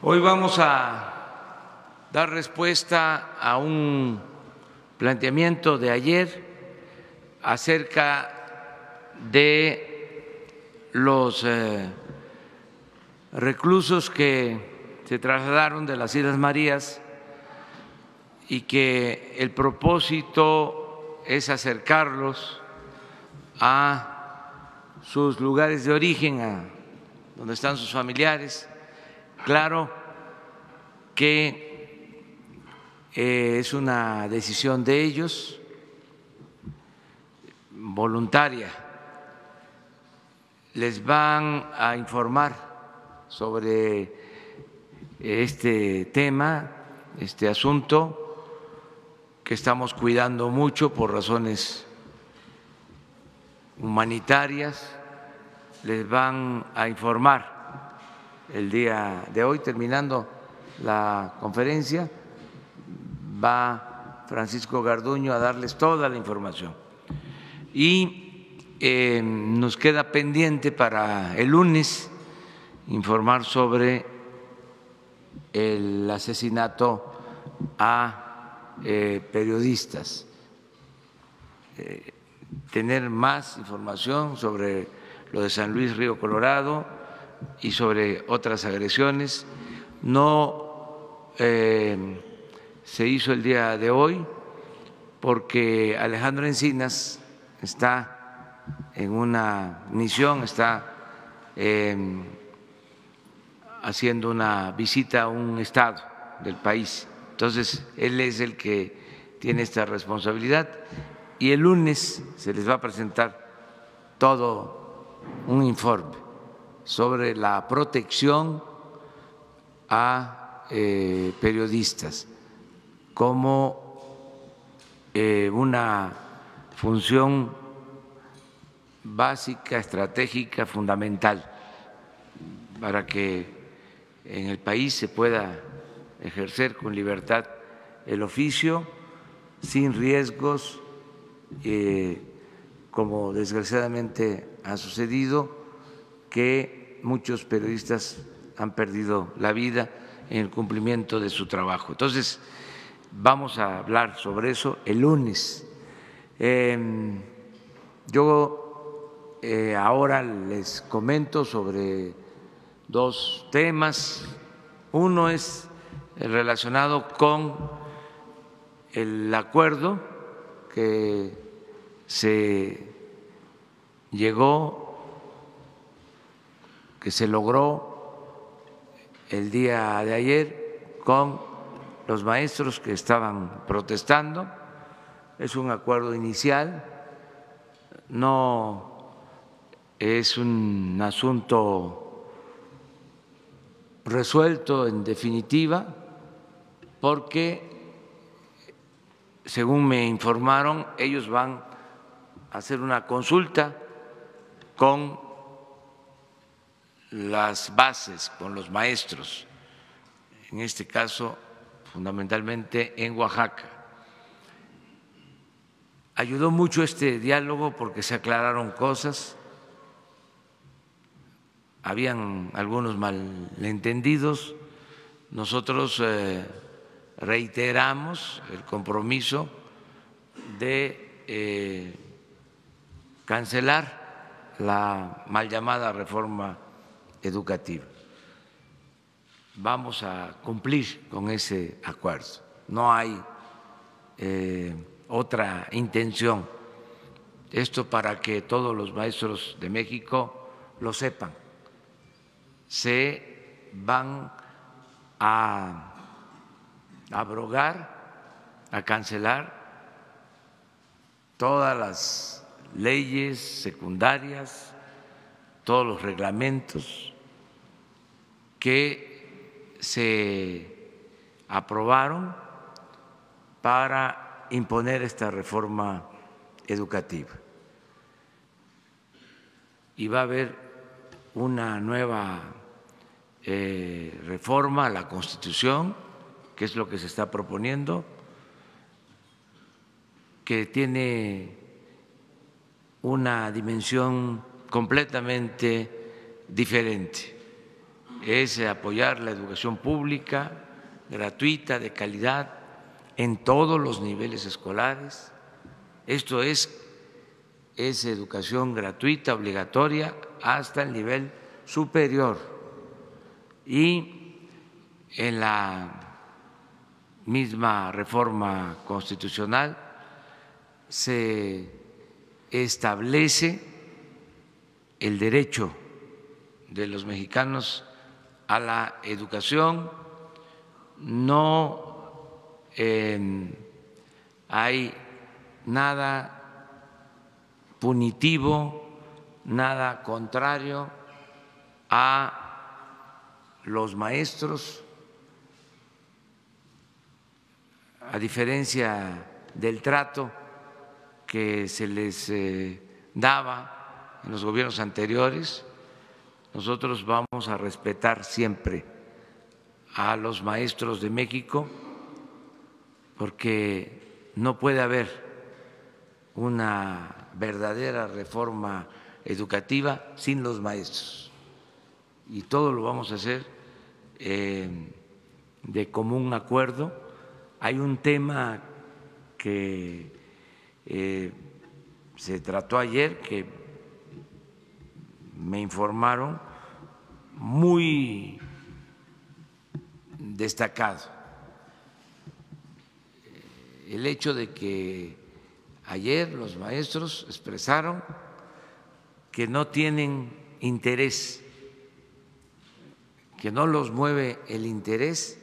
Hoy vamos a dar respuesta a un planteamiento de ayer acerca de los reclusos que se trasladaron de las Islas Marías y que el propósito es acercarlos a sus lugares de origen, a donde están sus familiares. Claro que es una decisión de ellos, voluntaria. Les van a informar sobre este tema, este asunto que estamos cuidando mucho por razones humanitarias. Les van a informar el día de hoy, terminando la conferencia, va Francisco Garduño a darles toda la información. Y nos queda pendiente para el lunes informar sobre el asesinato a periodistas, tener más información sobre lo de San Luis Río Colorado y sobre otras agresiones. No se hizo el día de hoy porque Alejandro Encinas está en una misión, está haciendo una visita a un estado del país. Entonces, él es el que tiene esta responsabilidad y el lunes se les va a presentar todo un informe sobre la protección a periodistas como una función básica, estratégica, fundamental para que en el país se pueda ejercer con libertad el oficio, sin riesgos, como desgraciadamente ha sucedido, que muchos periodistas han perdido la vida en el cumplimiento de su trabajo. Entonces, vamos a hablar sobre eso el lunes. Yo ahora les comento sobre dos temas. Uno es relacionado con el acuerdo que se logró el día de ayer con los maestros que estaban protestando. Es un acuerdo inicial, no es un asunto resuelto en definitiva, porque según me informaron, ellos van a hacer una consulta con las bases, con los maestros, en este caso fundamentalmente en Oaxaca. Ayudó mucho este diálogo porque se aclararon cosas, habían algunos malentendidos. Nosotros reiteramos el compromiso de cancelar la mal llamada reforma educativa. Vamos a cumplir con ese acuerdo. No hay otra intención. Esto para que todos los maestros de México lo sepan. Se van a abrogar, a cancelar todas las leyes secundarias, todos los reglamentos que se aprobaron para imponer esta reforma educativa. Y va a haber una nueva reforma a la Constitución, que es lo que se está proponiendo, que tiene una dimensión completamente diferente es apoyar la educación pública, gratuita, de calidad, en todos los niveles escolares. Esto es educación gratuita, obligatoria, hasta el nivel superior. Y en la misma reforma constitucional se establece el derecho de los mexicanos a la educación. No hay nada punitivo, nada contrario a los maestros, a diferencia del trato que se les daba en los gobiernos anteriores. Nosotros vamos a respetar siempre a los maestros de México, porque no puede haber una verdadera reforma educativa sin los maestros, y todo lo vamos a hacer de común acuerdo. Hay un tema que se trató ayer, que me informaron, muy destacado: el hecho de que ayer los maestros expresaron que no tienen interés, que no los mueve el interés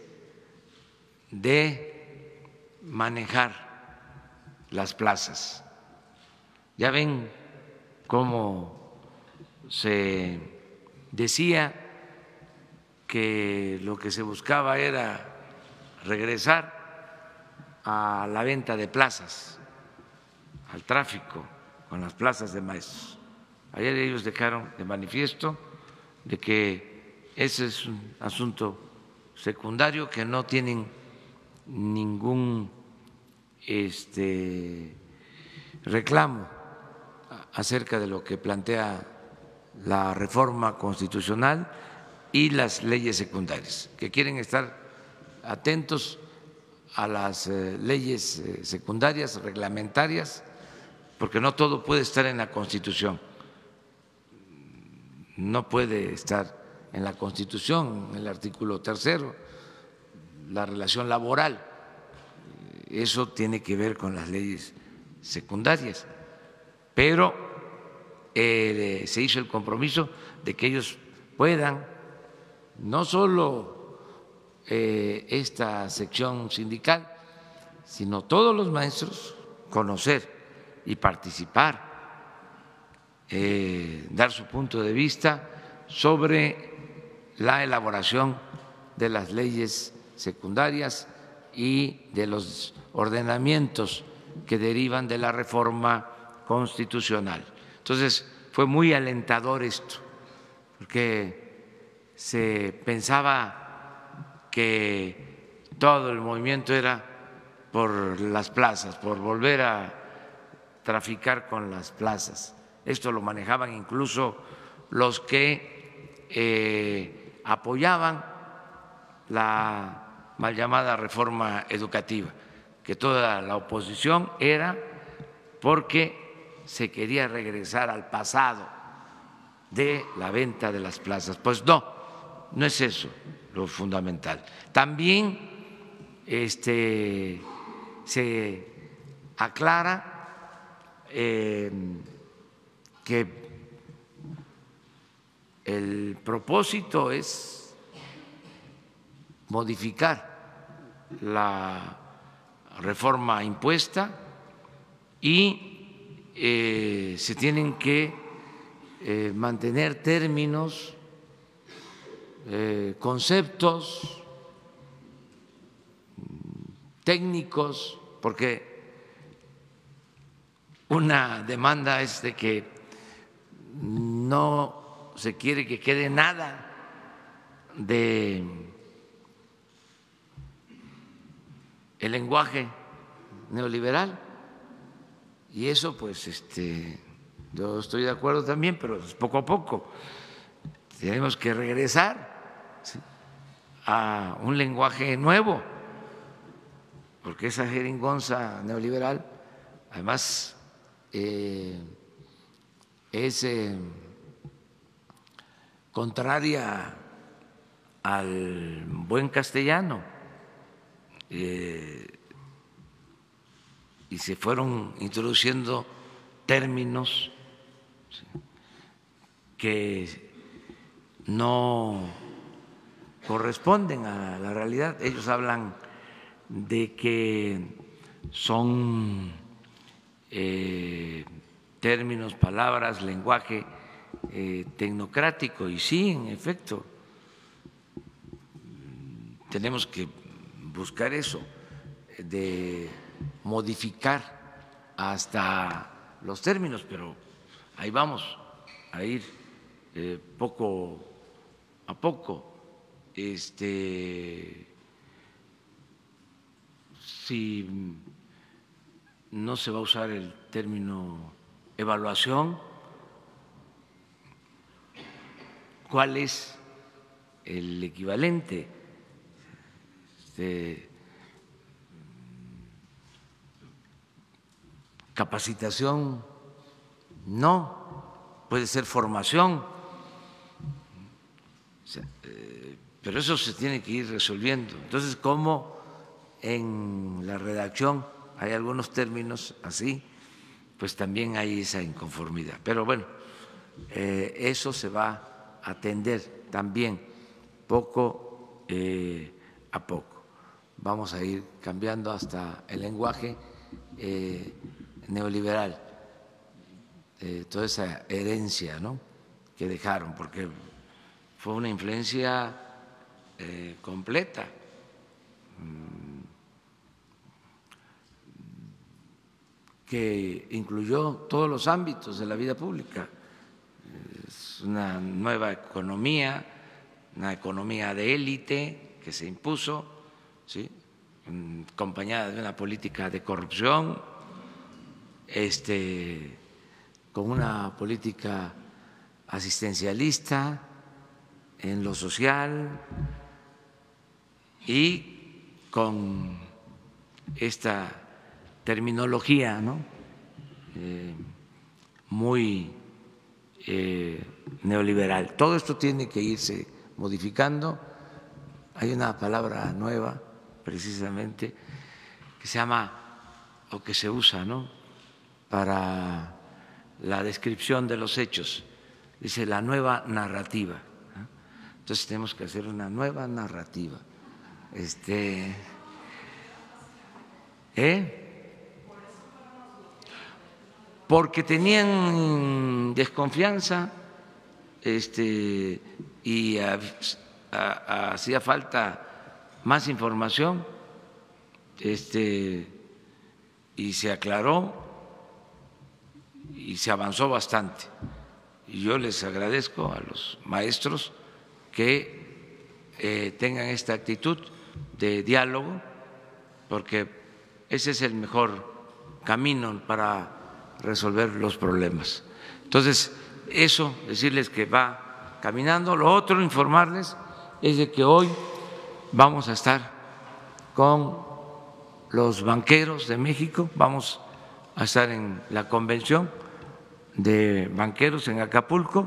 de manejar las plazas. Ya ven cómo se decía que lo que se buscaba era regresar a la venta de plazas, al tráfico con las plazas de maestros. Ayer ellos dejaron de manifiesto de que ese es un asunto secundario, que no tienen ningún reclamo acerca de lo que plantea la reforma constitucional y las leyes secundarias, que quieren estar atentos a las leyes secundarias, reglamentarias, porque no todo puede estar en la Constitución. No puede estar en la Constitución, en el artículo 3º, la relación laboral. Eso tiene que ver con las leyes secundarias, pero se hizo el compromiso de que ellos puedan, no solo esta sección sindical, sino todos los maestros, conocer y participar, dar su punto de vista sobre la elaboración de las leyes secundarias y de los ordenamientos que derivan de la reforma constitucional. Entonces, fue muy alentador esto, porque se pensaba que todo el movimiento era por las plazas, por volver a traficar con las plazas. Esto lo manejaban incluso los que apoyaban la mal llamada reforma educativa, que toda la oposición era porque se quería regresar al pasado de la venta de las plazas. Pues no, no es eso lo fundamental. También se aclara que el propósito es modificar la reforma impuesta y se tienen que mantener términos, conceptos técnicos, porque una demanda es de que no se quiere que quede nada de el lenguaje neoliberal, y eso pues yo estoy de acuerdo también, pero es poco a poco. Tenemos que regresar a un lenguaje nuevo, porque esa jeringonza neoliberal, además, es contraria al buen castellano, y se fueron introduciendo términos que no corresponden a la realidad. Ellos hablan de que son términos, palabras, lenguaje tecnocrático, y sí, en efecto, tenemos que buscar eso, de modificar hasta los términos, pero ahí vamos a ir poco a poco. Si no se va a usar el término evaluación, ¿cuál es el equivalente? Capacitación, no, puede ser formación, pero eso se tiene que ir resolviendo. Entonces, como en la redacción hay algunos términos así, pues también hay esa inconformidad. Pero bueno, eso se va a atender también poco a poco. Vamos a ir cambiando hasta el lenguaje neoliberal, toda esa herencia, ¿no?, que dejaron, porque fue una influencia completa, que incluyó todos los ámbitos de la vida pública. Es una nueva economía, una economía de élite que se impuso, ¿sí?, acompañada de una política de corrupción, con una política asistencialista en lo social y con esta terminología, ¿no?, muy neoliberal. Todo esto tiene que irse modificando. Hay una palabra nueva, precisamente, que se llama, o que se usa, ¿no?, para la descripción de los hechos. Dice la nueva narrativa, ¿no? Entonces tenemos que hacer una nueva narrativa. Porque tenían desconfianza, y hacía falta más información, y se aclaró y se avanzó bastante. Y yo les agradezco a los maestros que tengan esta actitud de diálogo, porque ese es el mejor camino para resolver los problemas. Entonces, eso, decirles que va caminando. Lo otro, informarles, es de que hoy vamos a estar con los banqueros de México, vamos a estar en la convención de banqueros en Acapulco,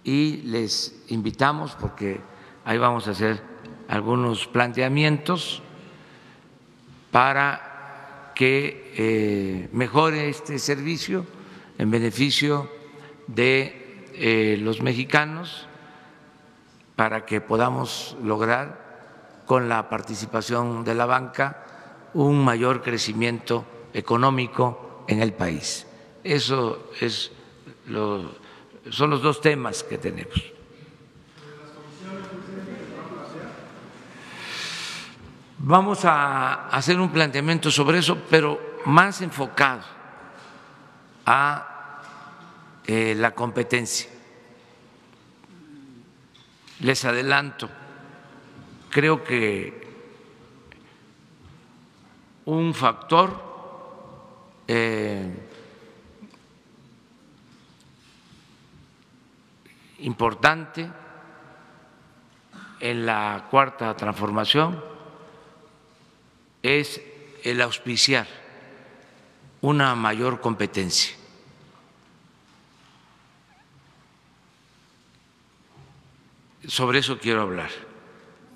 y les invitamos porque ahí vamos a hacer algunos planteamientos para que mejore este servicio en beneficio de los mexicanos, para que podamos lograr con la participación de la banca un mayor crecimiento económico en el país. Eso son los dos temas que tenemos. Vamos a hacer un planteamiento sobre eso, pero más enfocado a la competencia. Les adelanto, creo que un factor importante en la Cuarta Transformación es el auspiciar una mayor competencia. Sobre eso quiero hablar.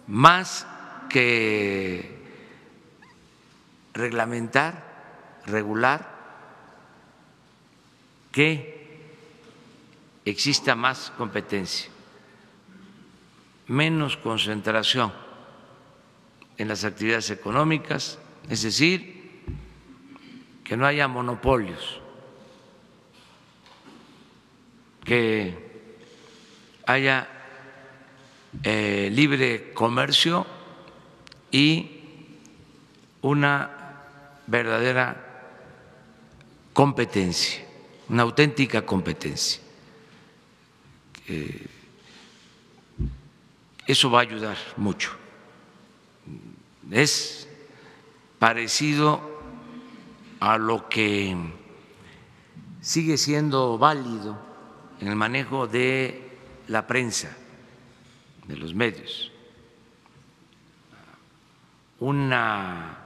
Más que reglamentar, regular, que exista más competencia, menos concentración en las actividades económicas, es decir, que no haya monopolios, que haya libre comercio y una verdadera competencia, una auténtica competencia. Eso va a ayudar mucho. Es parecido a lo que sigue siendo válido en el manejo de la prensa, de los medios. Una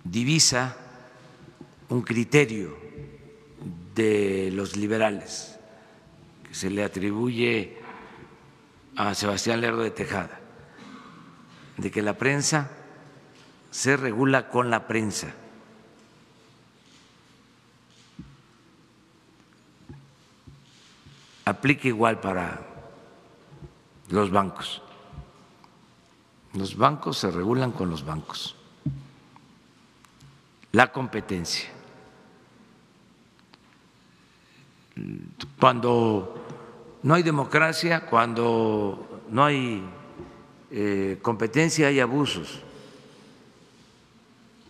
divisa, un criterio de los liberales que se le atribuye a Sebastián Lerdo de Tejada, de que la prensa se regula con la prensa. Aplica igual para los bancos. Los bancos se regulan con los bancos. La competencia. Cuando no hay democracia, cuando no hay competencia, hay abusos.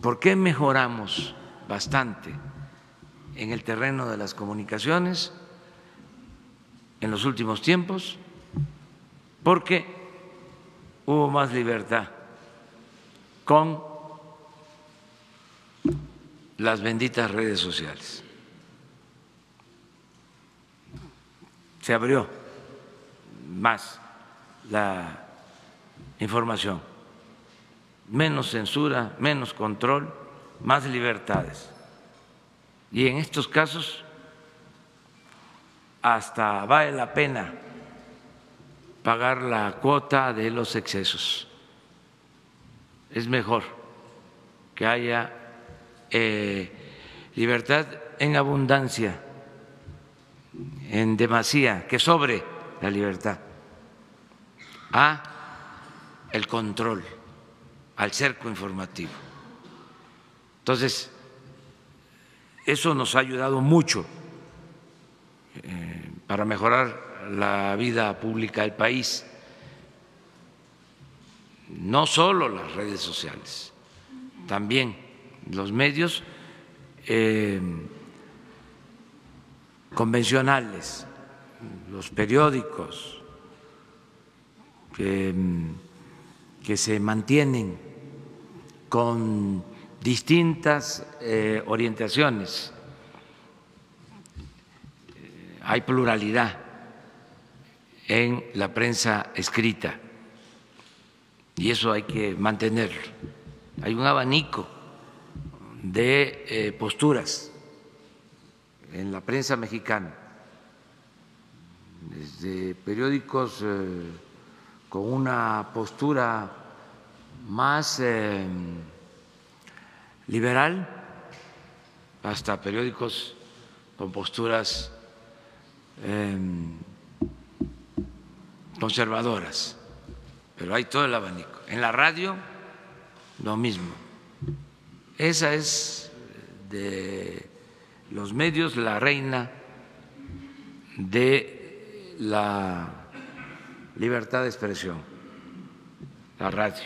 ¿Por qué mejoramos bastante en el terreno de las comunicaciones en los últimos tiempos? Porque hubo más libertad con las benditas redes sociales. Se abrió más la información, menos censura, menos control, más libertades. Y en estos casos hasta vale la pena pagar la cuota de los excesos. Es mejor que haya libertad en abundancia, en demasía, que sobre la libertad, a el control, al cerco informativo. Entonces, eso nos ha ayudado mucho para mejorar la vida pública del país. No solo las redes sociales, también los medios convencionales, los periódicos que se mantienen con distintas orientaciones. Hay pluralidad en la prensa escrita y eso hay que mantenerlo. Hay un abanico de posturas en la prensa mexicana, desde periódicos con una postura más liberal hasta periódicos con posturas conservadoras, pero hay todo el abanico. En la radio, lo mismo. Esa es de los medios la reina de la libertad de expresión, la radio.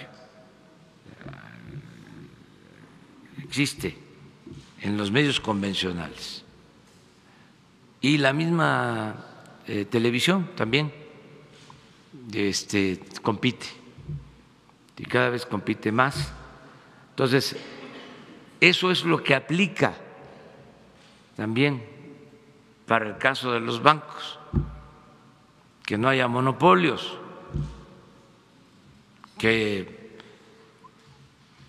Existe en los medios convencionales. Y la misma televisión también compite y cada vez compite más. Entonces, eso es lo que aplica también para el caso de los bancos, que no haya monopolios, que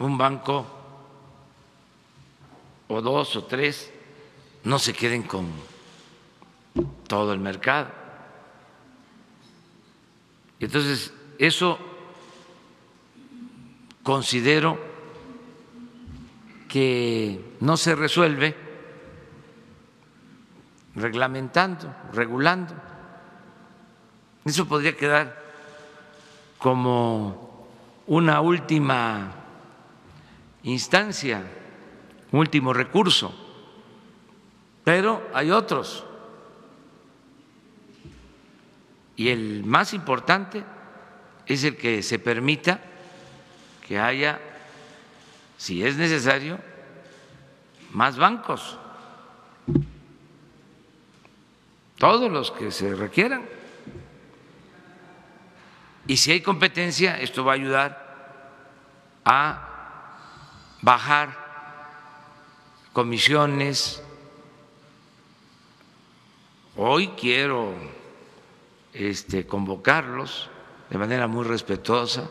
un banco o dos o tres no se queden con todo el mercado. Entonces, eso considero que no se resuelve reglamentando, regulando. Eso podría quedar como una última instancia, un último recurso, pero hay otros. Y el más importante es el que se permita que haya, si es necesario, más bancos, todos los que se requieran. Y si hay competencia, esto va a ayudar a bajar comisiones. Hoy quiero convocarlos de manera muy respetuosa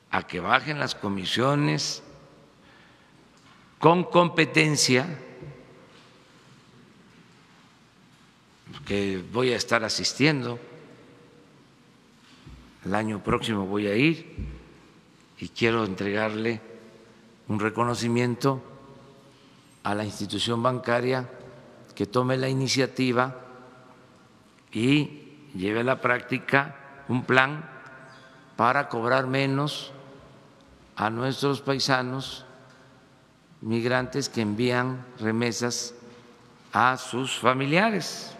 a que bajen las comisiones con competencia, que voy a estar asistiendo. El año próximo voy a ir y quiero entregarle un reconocimiento a la institución bancaria que tome la iniciativa y lleve a la práctica un plan para cobrar menos a nuestros paisanos migrantes que envían remesas a sus familiares.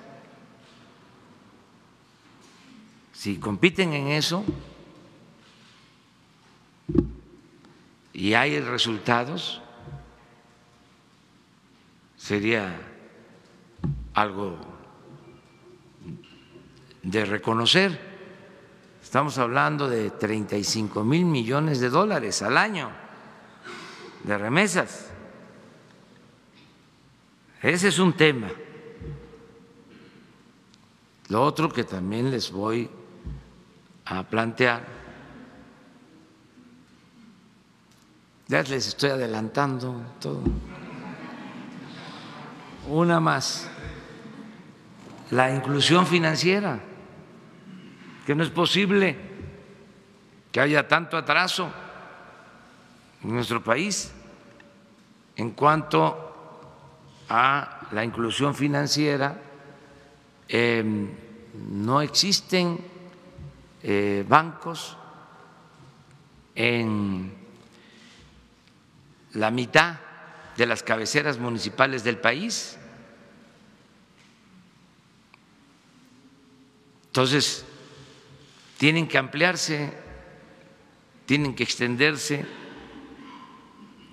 Si compiten en eso y hay resultados, sería algo de reconocer. Estamos hablando de 35,000 millones de dólares al año de remesas. Ese es un tema. Lo otro que también les voy a plantear, ya les estoy adelantando todo. Una más, la inclusión financiera, que no es posible que haya tanto atraso en nuestro país en cuanto a la inclusión financiera. No existen bancos en la mitad de las cabeceras municipales del país. Entonces, tienen que ampliarse, tienen que extenderse,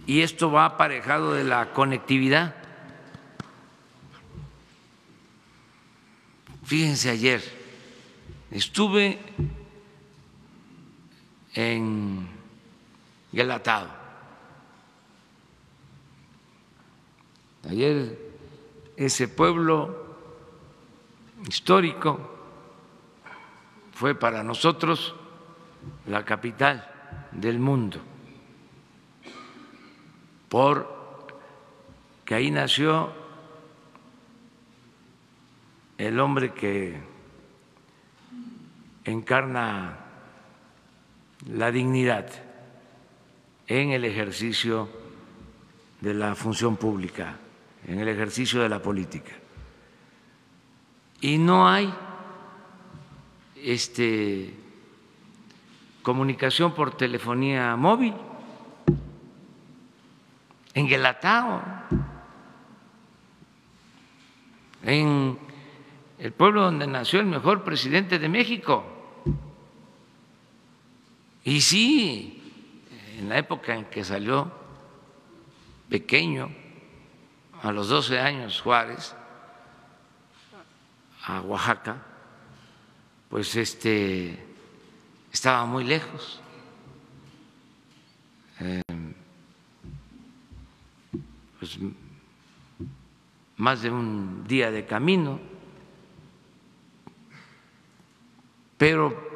y esto va aparejado de la conectividad. Fíjense, ayer estuve en Guelatao. Ayer ese pueblo histórico fue para nosotros la capital del mundo, porque ahí nació el hombre que encarna la dignidad en el ejercicio de la función pública, en el ejercicio de la política. Y no hay comunicación por telefonía móvil en Guelatao, en el pueblo donde nació el mejor presidente de México. Y sí, en la época en que salió pequeño, a los 12 años, Juárez, a Oaxaca, pues estaba muy lejos. Pues más de un día de camino, pero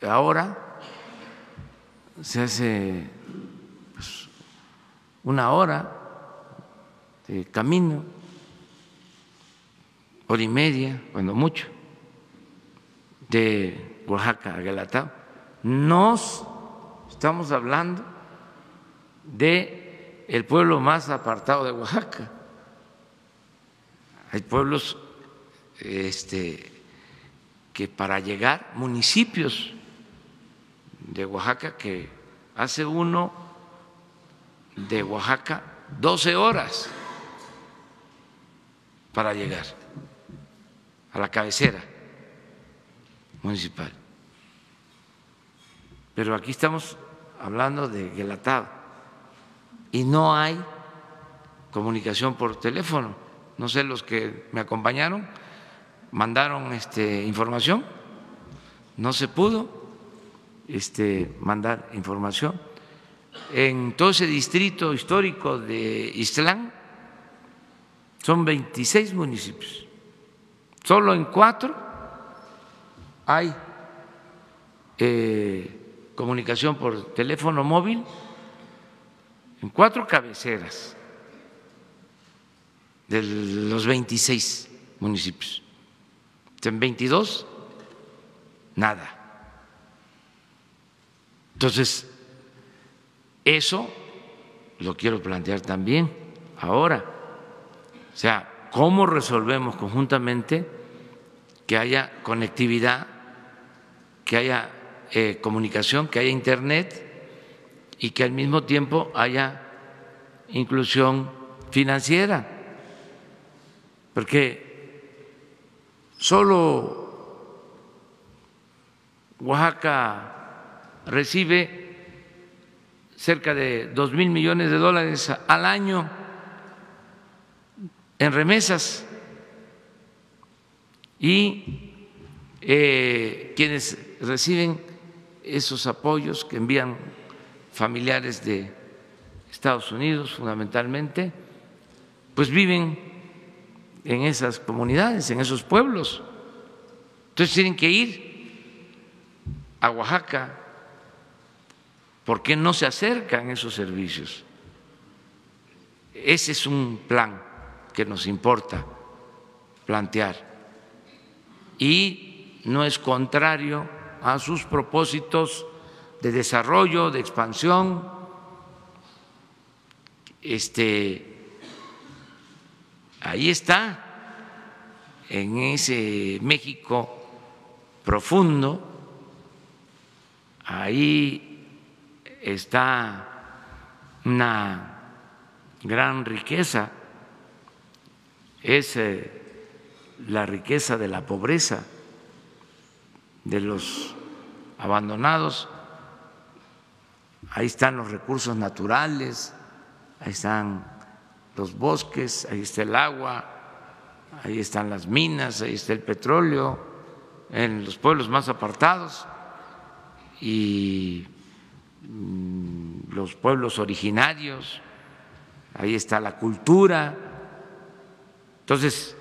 ahora se hace pues, una hora de camino, hora y media, cuando mucho, de Oaxaca a Guelatao. Estamos hablando de el pueblo más apartado de Oaxaca. Hay pueblos que para llegar, municipios de Oaxaca, que hace uno de Oaxaca 12 horas para llegar a la cabecera municipal. Pero aquí estamos hablando de Guelatao y no hay comunicación por teléfono. No sé, los que me acompañaron mandaron información, no se pudo mandar información. En todo ese distrito histórico de Ixtlán son 26 municipios, solo en 4 hay comunicación por teléfono móvil, en 4 cabeceras de los 26 municipios. En 22, nada. Entonces, eso lo quiero plantear también ahora. O sea, ¿cómo resolvemos conjuntamente que haya conectividad, que haya comunicación, que haya internet y que al mismo tiempo haya inclusión financiera? Porque solo Oaxaca recibe cerca de 2,000 millones de dólares al año en remesas, y quienes reciben esos apoyos que envían familiares de Estados Unidos fundamentalmente, pues viven en esas comunidades, en esos pueblos. Entonces tienen que ir a Oaxaca. ¿Por qué no se acercan esos servicios? Ese es un plan que nos importa plantear y no es contrario a sus propósitos de desarrollo, de expansión. Ahí está, en ese México profundo, ahí está una gran riqueza, es la riqueza de la pobreza, de los abandonados. Ahí están los recursos naturales, ahí están los bosques, ahí está el agua, ahí están las minas, ahí está el petróleo, en los pueblos más apartados y los pueblos originarios, ahí está la cultura. Entonces,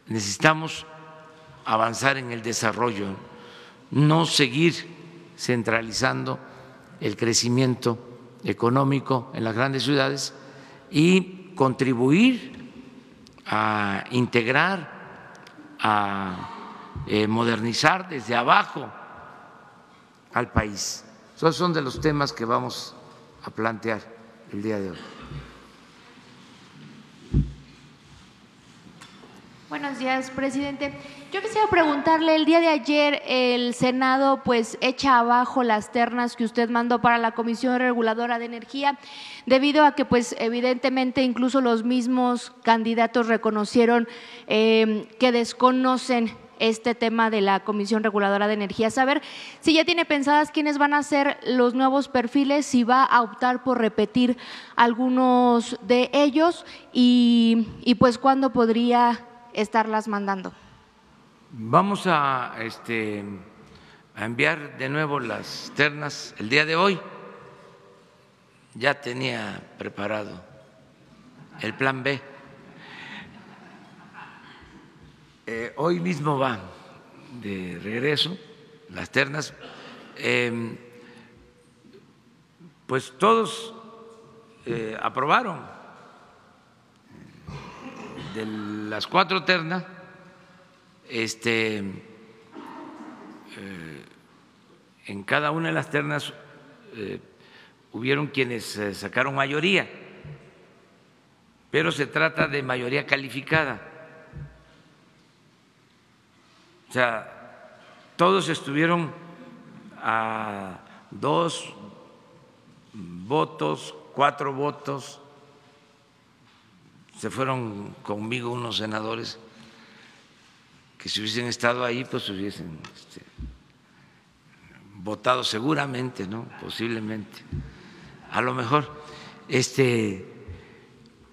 necesitamos avanzar en el desarrollo, no seguir centralizando el crecimiento económico en las grandes ciudades y contribuir a integrar, a modernizar desde abajo al país. Esos son de los temas que vamos a plantear el día de hoy. Buenos días, presidente. Yo quisiera preguntarle, el día de ayer el Senado pues echa abajo las ternas que usted mandó para la Comisión Reguladora de Energía, debido a que pues evidentemente incluso los mismos candidatos reconocieron que desconocen este tema de la Comisión Reguladora de Energía. Saber si ya tiene pensadas quiénes van a ser los nuevos perfiles, si va a optar por repetir algunos de ellos y pues cuándo podría estarlas mandando. Vamos a enviar de nuevo las ternas el día de hoy. Ya tenía preparado el plan B. Hoy mismo va de regreso las ternas. Pues todos aprobaron. De las 4 ternas, en cada una de las ternas hubieron quienes sacaron mayoría, pero se trata de mayoría calificada. O sea, todos estuvieron a 2 votos, 4 votos. Se fueron conmigo unos senadores que si hubiesen estado ahí, pues hubiesen votado seguramente, ¿no? Posiblemente, a lo mejor,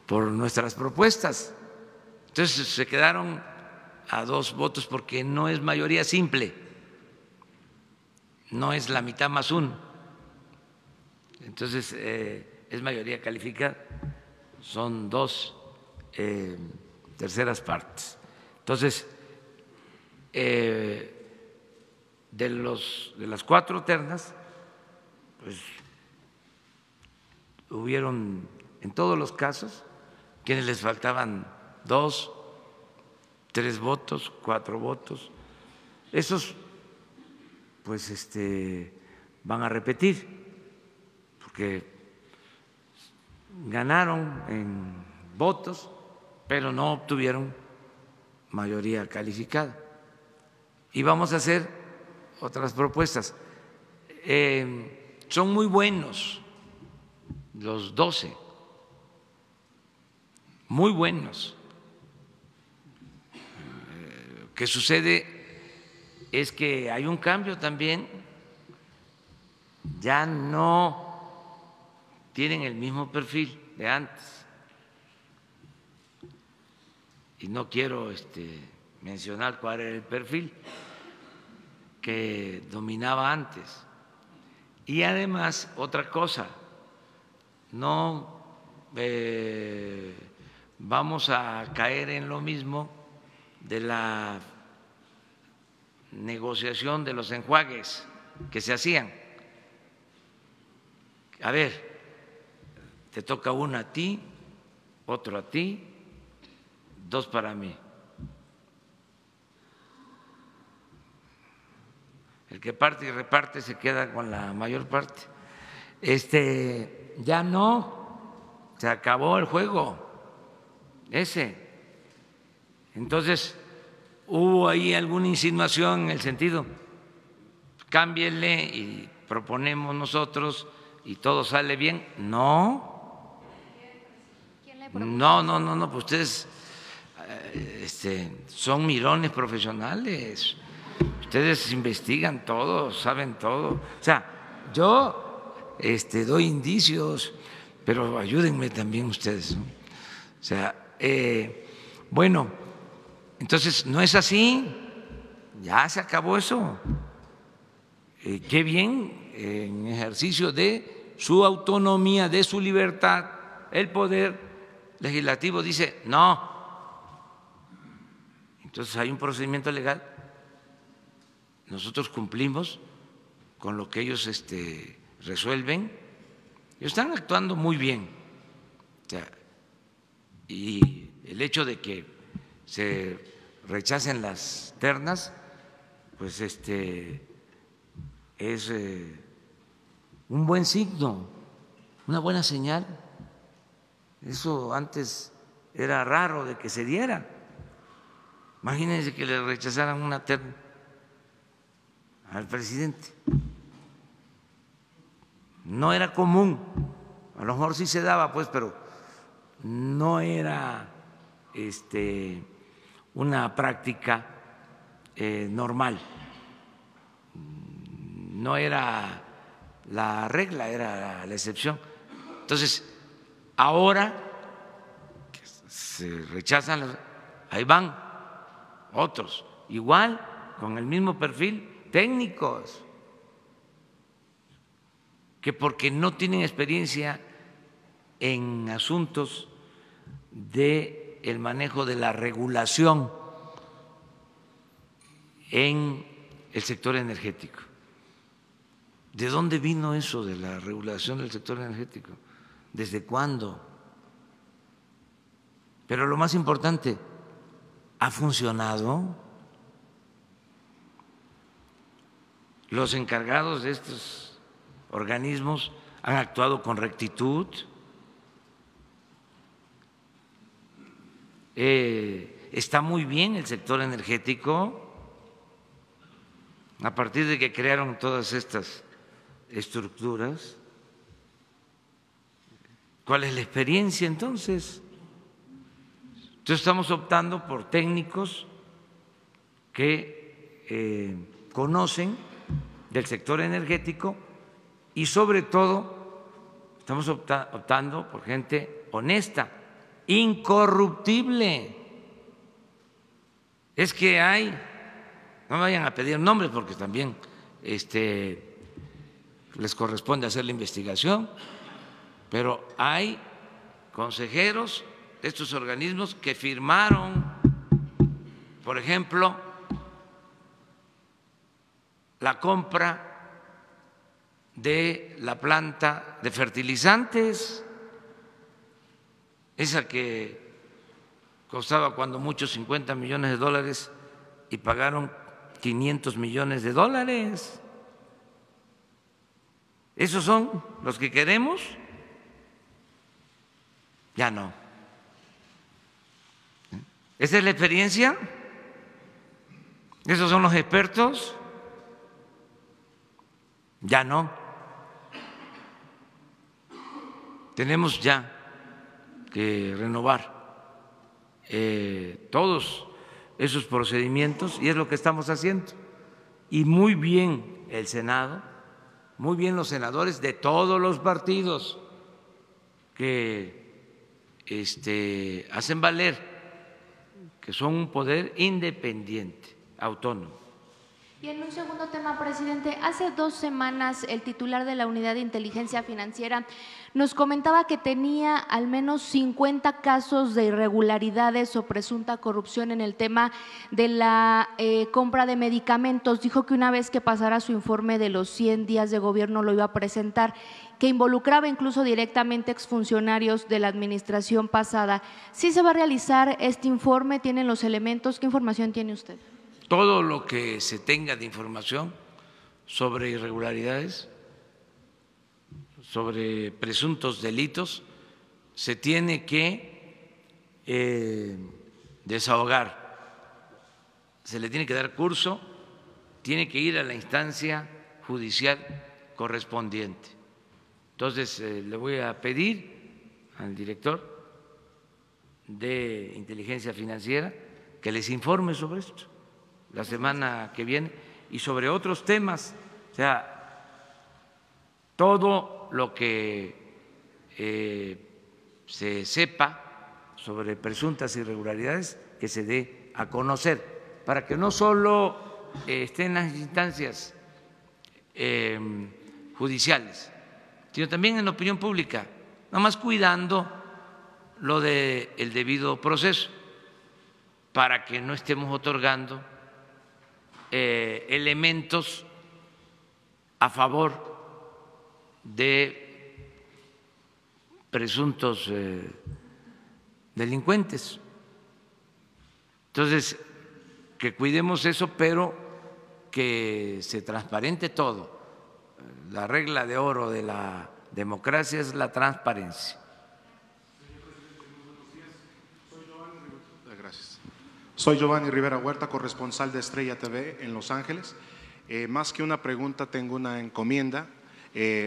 por nuestras propuestas. Entonces se quedaron a 2 votos porque no es mayoría simple, no es la mitad más 1. Entonces es mayoría calificada, son 2 terceras partes. Entonces, de las 4 ternas, pues hubieron en todos los casos quienes les faltaban 2, 3 votos, 4 votos. Esos, pues, van a repetir, porque ganaron en votos, pero no obtuvieron mayoría calificada. Y vamos a hacer otras propuestas. Son muy buenos los 12, muy buenos. ¿Qué sucede? Es que hay un cambio también, ya no tienen el mismo perfil de antes. Y no quiero mencionar cuál era el perfil que dominaba antes. Y además, otra cosa, no vamos a caer en lo mismo de la negociación de los enjuagues que se hacían. A ver, te toca uno a ti, otro a ti, 2 para mí. El que parte y reparte se queda con la mayor parte. Ya no, se acabó el juego ese. Entonces, hubo ahí alguna insinuación en el sentido, cámbienle y proponemos nosotros y todo sale bien. No, no, pues ustedes son mirones profesionales, ustedes investigan todo, saben todo. O sea, yo doy indicios, pero ayúdenme también ustedes, ¿no? O sea, bueno, entonces no es así, ya se acabó eso. Qué bien, en ejercicio de su autonomía, de su libertad, el poder legislativo dice no. Entonces hay un procedimiento legal, nosotros cumplimos con lo que ellos resuelven, ellos están actuando muy bien. O sea, y el hecho de que se rechacen las ternas, pues es un buen signo, una buena señal. Eso antes era raro de que se diera. Imagínense que le rechazaran una terna al presidente. No era común, a lo mejor sí se daba, pues, pero no era una práctica normal. No era la regla, era la excepción. Entonces, ahora que se rechazan, ahí van otros, igual, con el mismo perfil, técnicos, que porque no tienen experiencia en asuntos del manejo de la regulación en el sector energético. ¿De dónde vino eso de la regulación del sector energético? ¿Desde cuándo? Pero lo más importante, ¿ha funcionado? ¿Los encargados de estos organismos han actuado con rectitud? ¿Está muy bien el sector energético? A partir de que crearon todas estas estructuras, ¿cuál es la experiencia entonces? Entonces estamos optando por técnicos que conocen del sector energético y sobre todo estamos optando por gente honesta, incorruptible. Es que hay, no vayan a pedir nombres porque también les corresponde hacer la investigación, pero hay consejeros de estos organismos que firmaron, por ejemplo, la compra de la planta de fertilizantes, esa que costaba cuando mucho $50 millones y pagaron $500 millones. ¿Esos son los que queremos? Ya no. ¿Esa es la experiencia? ¿Esos son los expertos? Ya no. Tenemos ya que renovar todos esos procedimientos y es lo que estamos haciendo. Y muy bien el Senado, muy bien los senadores de todos los partidos que hacen valer que son un poder independiente, autónomo. Y en un segundo tema, presidente, hace 2 semanas el titular de la Unidad de Inteligencia Financiera nos comentaba que tenía al menos 50 casos de irregularidades o presunta corrupción en el tema de la compra de medicamentos. Dijo que una vez que pasara su informe de los 100 días de gobierno lo iba a presentar, que involucraba incluso directamente exfuncionarios de la administración pasada. ¿Sí se va a realizar este informe? ¿Tienen los elementos? ¿Qué información tiene usted? Todo lo que se tenga de información sobre irregularidades, sobre presuntos delitos, se tiene que desahogar, se le tiene que dar curso, tiene que ir a la instancia judicial correspondiente. Entonces, le voy a pedir al director de Inteligencia Financiera que les informe sobre esto la semana que viene y sobre otros temas, o sea, todo lo que se sepa sobre presuntas irregularidades que se dé a conocer, para que no solo esté en las instancias judiciales, sino también en la opinión pública, nada más cuidando lo del debido proceso, para que no estemos otorgando elementos a favor de presuntos delincuentes. Entonces, que cuidemos eso, pero que se transparente todo. La regla de oro de la democracia es la transparencia. Soy Giovanni Rivera Huerta, corresponsal de Estrella TV en Los Ángeles. Más que una pregunta, tengo una encomienda,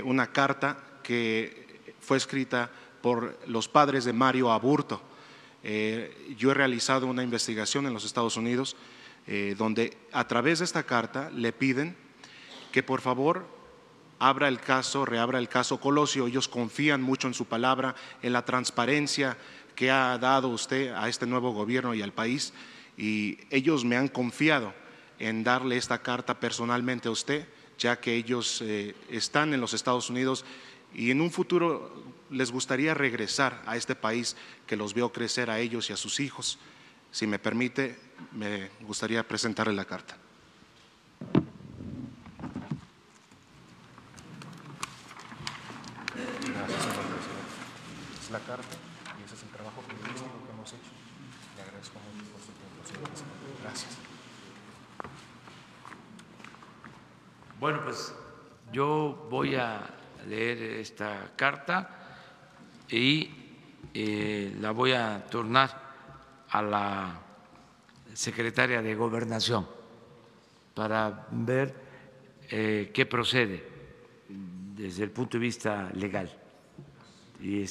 una carta que fue escrita por los padres de Mario Aburto. Yo he realizado una investigación en los Estados Unidos donde a través de esta carta le piden que por favor reabra el caso Colosio. Ellos confían mucho en su palabra, en la transparencia que ha dado usted a este nuevo gobierno y al país. Y ellos me han confiado en darle esta carta personalmente a usted, ya que ellos están en los Estados Unidos y en un futuro les gustaría regresar a este país que los vio crecer a ellos y a sus hijos. Si me permite, me gustaría presentarle la carta. Gracias, señor presidente. Es la carta y ese es el trabajo periodístico que hemos hecho. Le agradezco mucho por su tiempo, señor presidente. Gracias. Bueno, pues yo voy a leer esta carta y la voy a turnar a la secretaria de Gobernación para ver qué procede desde el punto de vista legal. Y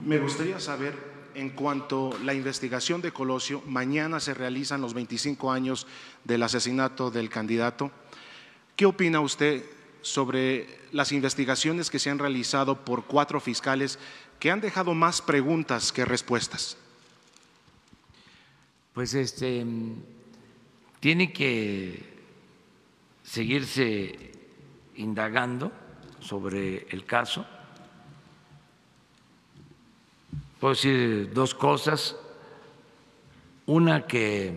Me gustaría saber, en cuanto a la investigación de Colosio, mañana se realizan los 25 años del asesinato del candidato. ¿Qué opina usted sobre las investigaciones que se han realizado por 4 fiscales que han dejado más preguntas que respuestas? Pues tiene que seguirse indagando sobre el caso. Puedo decir 2 cosas. Una, que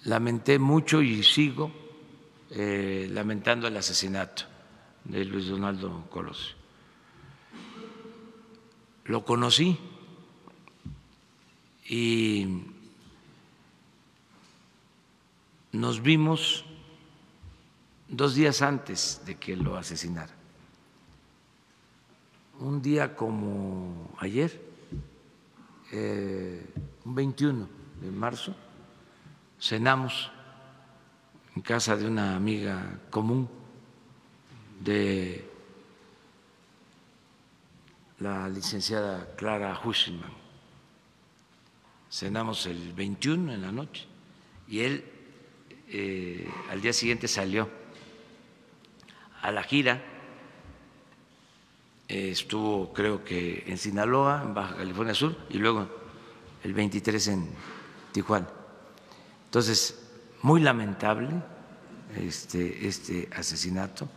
lamenté mucho y sigo lamentando el asesinato de Luis Donaldo Colosio. Lo conocí y nos vimos 2 días antes de que lo asesinara. Un día como ayer, un 21 de marzo, cenamos en casa de una amiga común de la licenciada Clara Hushman. Cenamos el 21 en la noche y él al día siguiente salió a la gira. Estuvo, creo que en Sinaloa, en Baja California Sur, y luego el 23 en Tijuana. Entonces, muy lamentable este asesinato,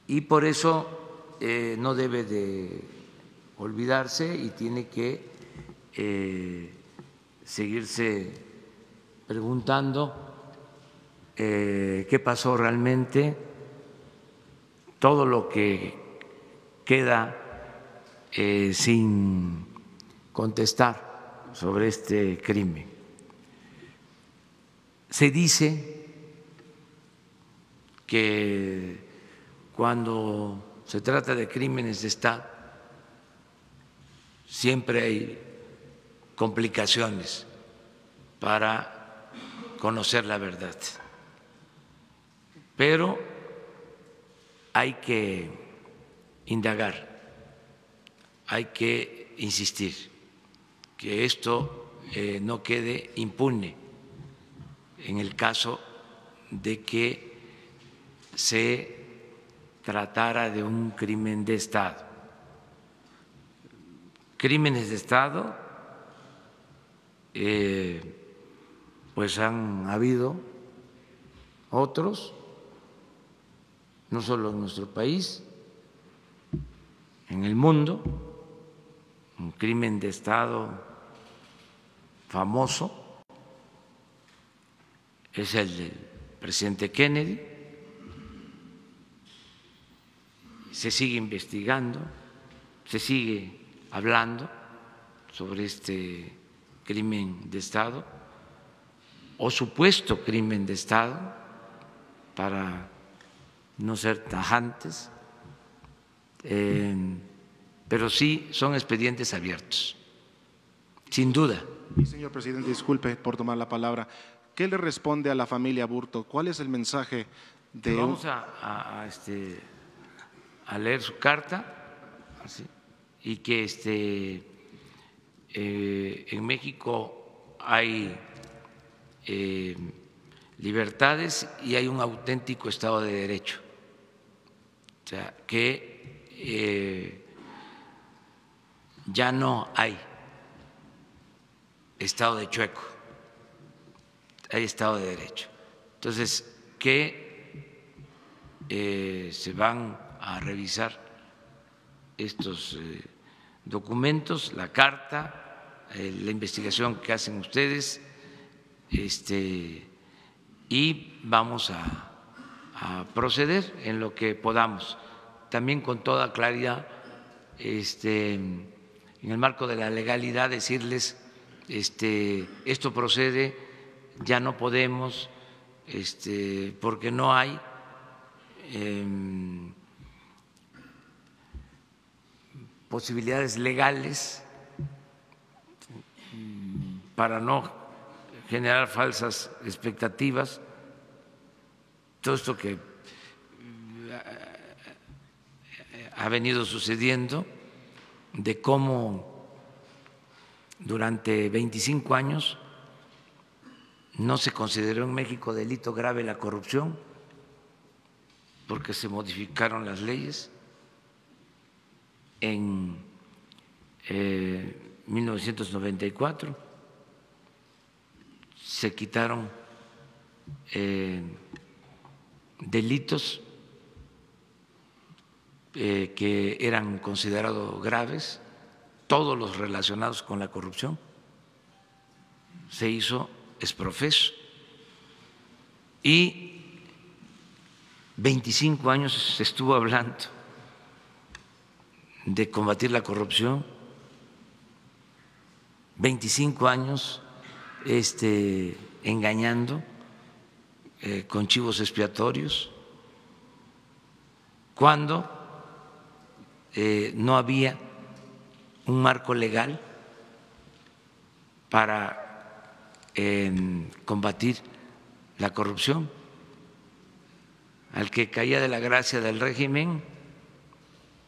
y por eso no debe de olvidarse y tiene que seguirse preguntando qué pasó realmente, todo lo que queda sin contestar sobre este crimen. Se dice que cuando se trata de crímenes de Estado siempre hay complicaciones para conocer la verdad, pero hay que indagar, hay que insistir, que esto no quede impune en el caso de que se tratara de un crimen de Estado. Crímenes de Estado, pues han habido otros, no solo en nuestro país, en el mundo. Un crimen de Estado famoso es el del presidente Kennedy. Se sigue investigando, se sigue hablando sobre este crimen de Estado o supuesto crimen de Estado, para no ser tajantes, pero sí son expedientes abiertos, sin duda. Y, señor presidente, disculpe por tomar la palabra. ¿Qué le responde a la familia Aburto? ¿Cuál es el mensaje de...? Vamos a leer su carta, ¿sí? Y que en México hay libertades y hay un auténtico Estado de Derecho. O sea, que ya no hay Estado de chueco, hay Estado de Derecho. Entonces, que se van a revisar estos documentos, la carta, la investigación que hacen ustedes, y vamos a proceder en lo que podamos. También con toda claridad, en el marco de la legalidad, decirles, esto procede, ya no podemos, porque no hay posibilidades legales para no generar falsas expectativas. Todo esto que ha venido sucediendo, de cómo durante 25 años no se consideró en México delito grave la corrupción, porque se modificaron las leyes en 1994, se quitaron delitos que eran considerados graves, todos los relacionados con la corrupción, se hizo exprofeso, y 25 años se estuvo hablando de combatir la corrupción, 25 años engañando con chivos expiatorios, cuando no había un marco legal para combatir la corrupción. Al que caía de la gracia del régimen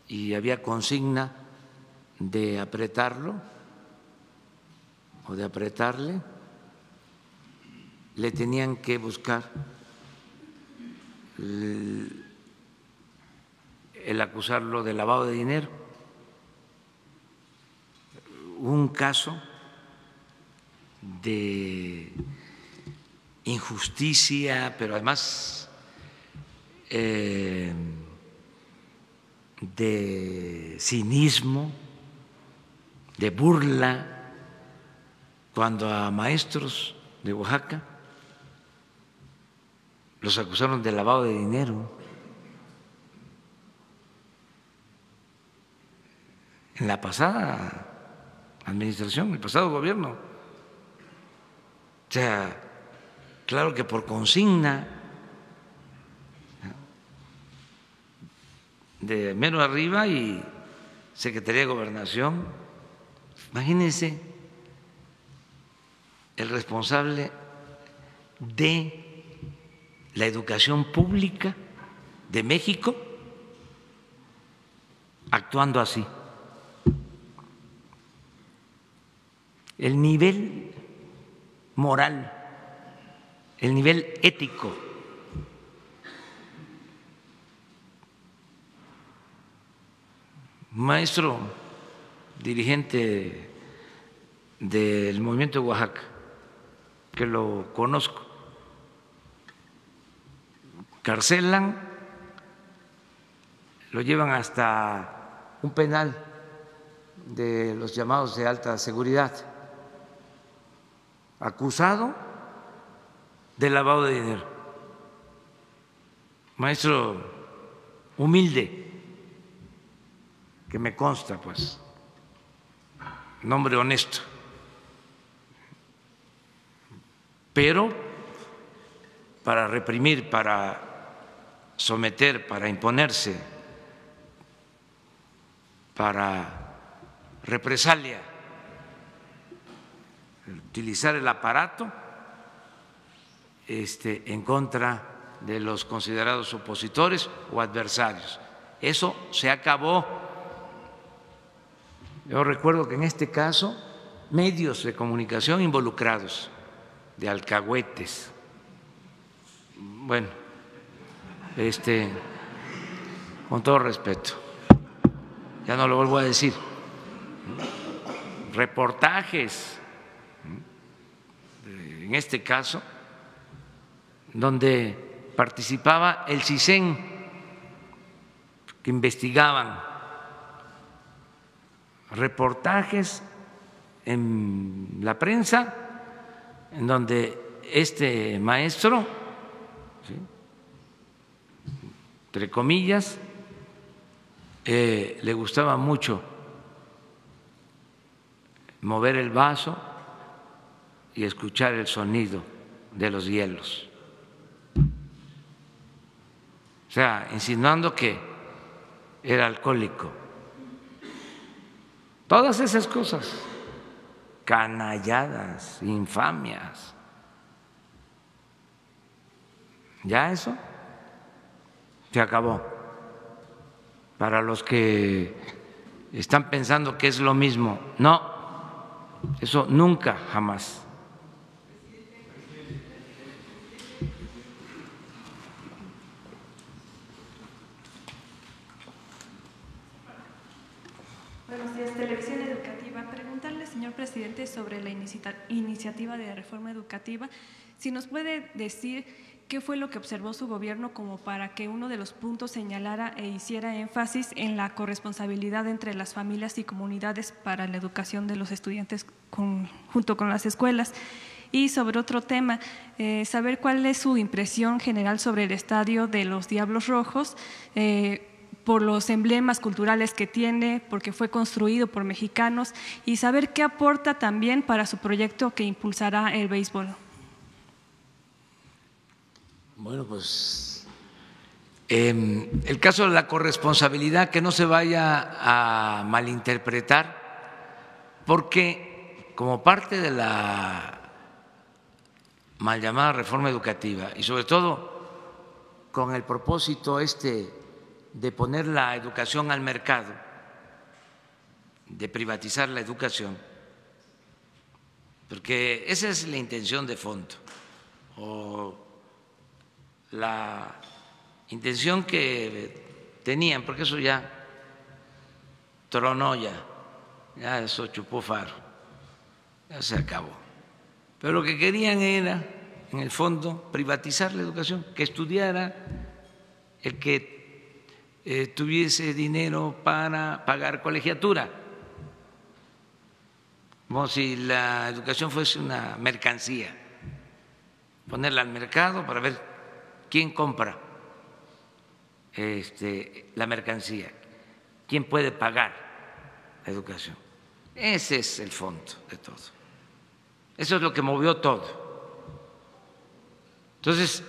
y había consigna de apretarlo o de apretarle, le tenían que buscar el acusarlo de lavado de dinero. Un caso de injusticia, pero además de cinismo, de burla, cuando a maestros de Oaxaca los acusaron de lavado de dinero en la pasada administración, el pasado gobierno. O sea, claro que por consigna de mero arriba y Secretaría de Gobernación. Imagínense el responsable de la educación pública de México actuando así. El nivel moral, el nivel ético maestro dirigente del Movimiento de Oaxaca, que lo conozco, carcelan, lo llevan hasta un penal de los llamados de alta seguridad, acusado de lavado de dinero. Maestro humilde, que me consta, pues, un hombre honesto, pero para reprimir, para someter, para imponerse, para represalia, utilizar el aparato en contra de los considerados opositores o adversarios. Eso se acabó. Yo recuerdo que en este caso medios de comunicación involucrados, de alcahuetes, bueno, con todo respeto, ya no lo vuelvo a decir, reportajes, en este caso, donde participaba el CISEN, que investigaban reportajes en la prensa en donde este maestro, ¿sí?, entre comillas, le gustaba mucho mover el vaso y escuchar el sonido de los hielos. O sea, insinuando que era alcohólico. Todas esas cosas, canalladas, infamias. Ya eso se acabó. Para los que están pensando que es lo mismo, no, eso nunca, jamás. Buenos días, Televisión Educativa. Preguntarle, señor presidente, sobre la iniciativa de reforma educativa, si nos puede decir qué fue lo que observó su gobierno como para que uno de los puntos señalara e hiciera énfasis en la corresponsabilidad entre las familias y comunidades para la educación de los estudiantes junto con las escuelas. Y sobre otro tema, saber cuál es su impresión general sobre el estadio de los Diablos Rojos, por los emblemas culturales que tiene, porque fue construido por mexicanos, y saber qué aporta también para su proyecto que impulsará el béisbol. Bueno, pues el caso de la corresponsabilidad, que no se vaya a malinterpretar, porque como parte de la mal llamada reforma educativa y sobre todo con el propósito de poner la educación al mercado, de privatizar la educación, porque esa es la intención de fondo, o la intención que tenían, porque eso ya tronó, ya eso chupó faro, ya se acabó. Pero lo que querían era, en el fondo, privatizar la educación, que estudiara el que tuviese dinero para pagar colegiatura, como si la educación fuese una mercancía, ponerla al mercado para ver quién compra la mercancía, quién puede pagar la educación. Ese es el fondo de todo. Eso es lo que movió todo. Entonces,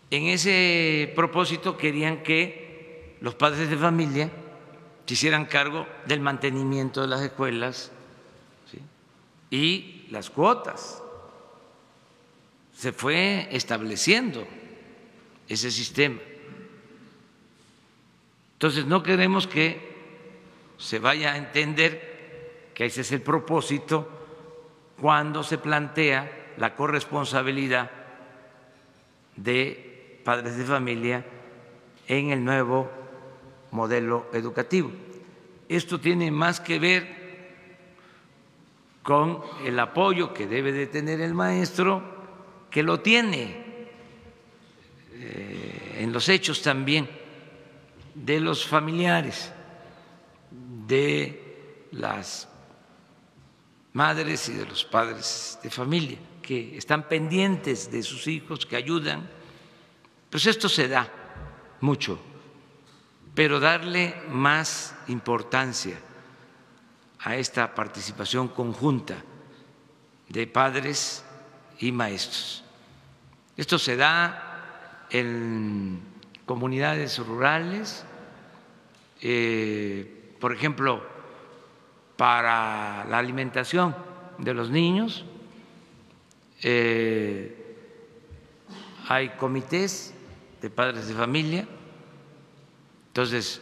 en ese propósito querían que los padres de familia se hicieran cargo del mantenimiento de las escuelas, ¿sí?, y las cuotas. Se fue estableciendo ese sistema. Entonces, no queremos que se vaya a entender que ese es el propósito cuando se plantea la corresponsabilidad de padres de familia en el nuevo modelo educativo. Esto tiene más que ver con el apoyo que debe de tener el maestro, que lo tiene en los hechos también, de los familiares, de las madres y de los padres de familia, que están pendientes de sus hijos, que ayudan. Pues esto se da mucho, pero darle más importancia a esta participación conjunta de padres y maestros. Esto se da en comunidades rurales, por ejemplo, para la alimentación de los niños, hay comités de padres de familia, entonces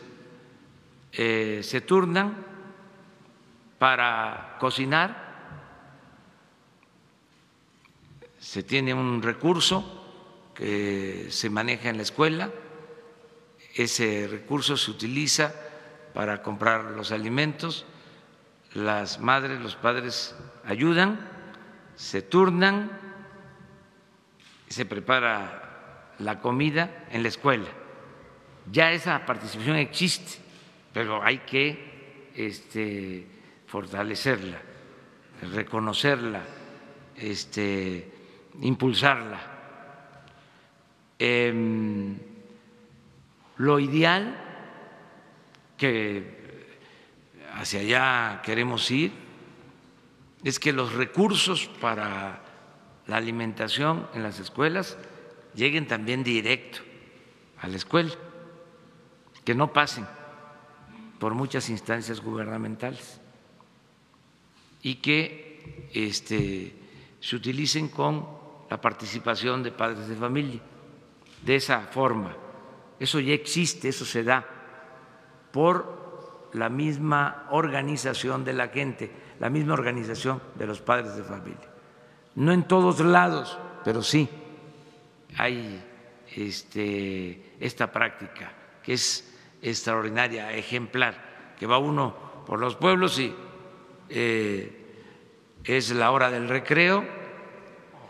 se turnan para cocinar. Se tiene un recurso que se maneja en la escuela, ese recurso se utiliza para comprar los alimentos, las madres, los padres ayudan, se turnan se prepara la comida en la escuela. Ya esa participación existe, pero hay que fortalecerla, reconocerla, impulsarla. Lo ideal, que hacia allá queremos ir, es que los recursos para la alimentación en las escuelas lleguen también directo a la escuela, que no pasen por muchas instancias gubernamentales y que se utilicen con la participación de padres de familia. De esa forma, eso ya existe, eso se da por la misma organización de la gente, la misma organización de los padres de familia. No en todos lados, pero sí hay esta práctica que es extraordinaria, ejemplar, que va uno por los pueblos y es la hora del recreo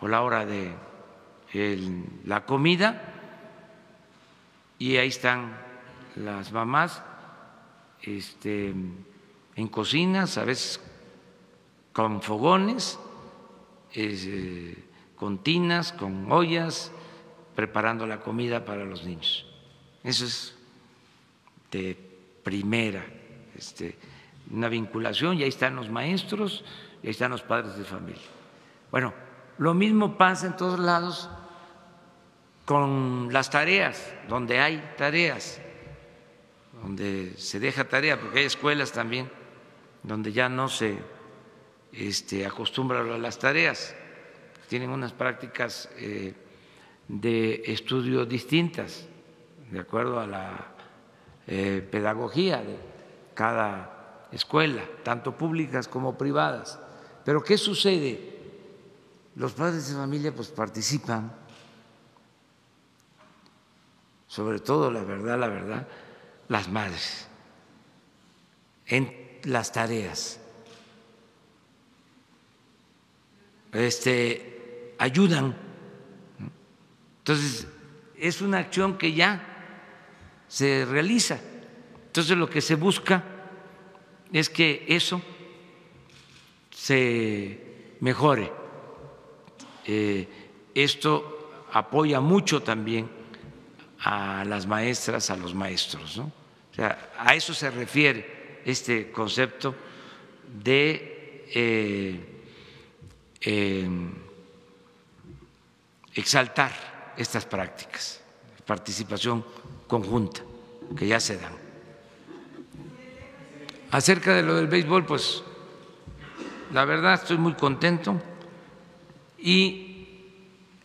o la hora de la comida y ahí están las mamás en cocinas, a veces con fogones, con tinas, con ollas, preparando la comida para los niños. Eso es de primera, una vinculación, y ahí están los maestros, y ahí están los padres de familia. Bueno, lo mismo pasa en todos lados con las tareas, donde hay tareas, donde se deja tarea, porque hay escuelas también donde ya no se acostumbra a las tareas, tienen unas prácticas de estudio distintas, de acuerdo a la pedagogía de cada escuela, tanto públicas como privadas. Pero ¿qué sucede? Los padres de familia pues participan, sobre todo, la verdad, las madres, en las tareas. Ayudan. Entonces, es una acción que ya se realiza. Entonces, lo que se busca es que eso se mejore. Esto apoya mucho también a las maestras, a los maestros, ¿no? O sea, a eso se refiere este concepto de exaltar estas prácticas, participación conjunta que ya se dan. Acerca de lo del béisbol, pues la verdad estoy muy contento y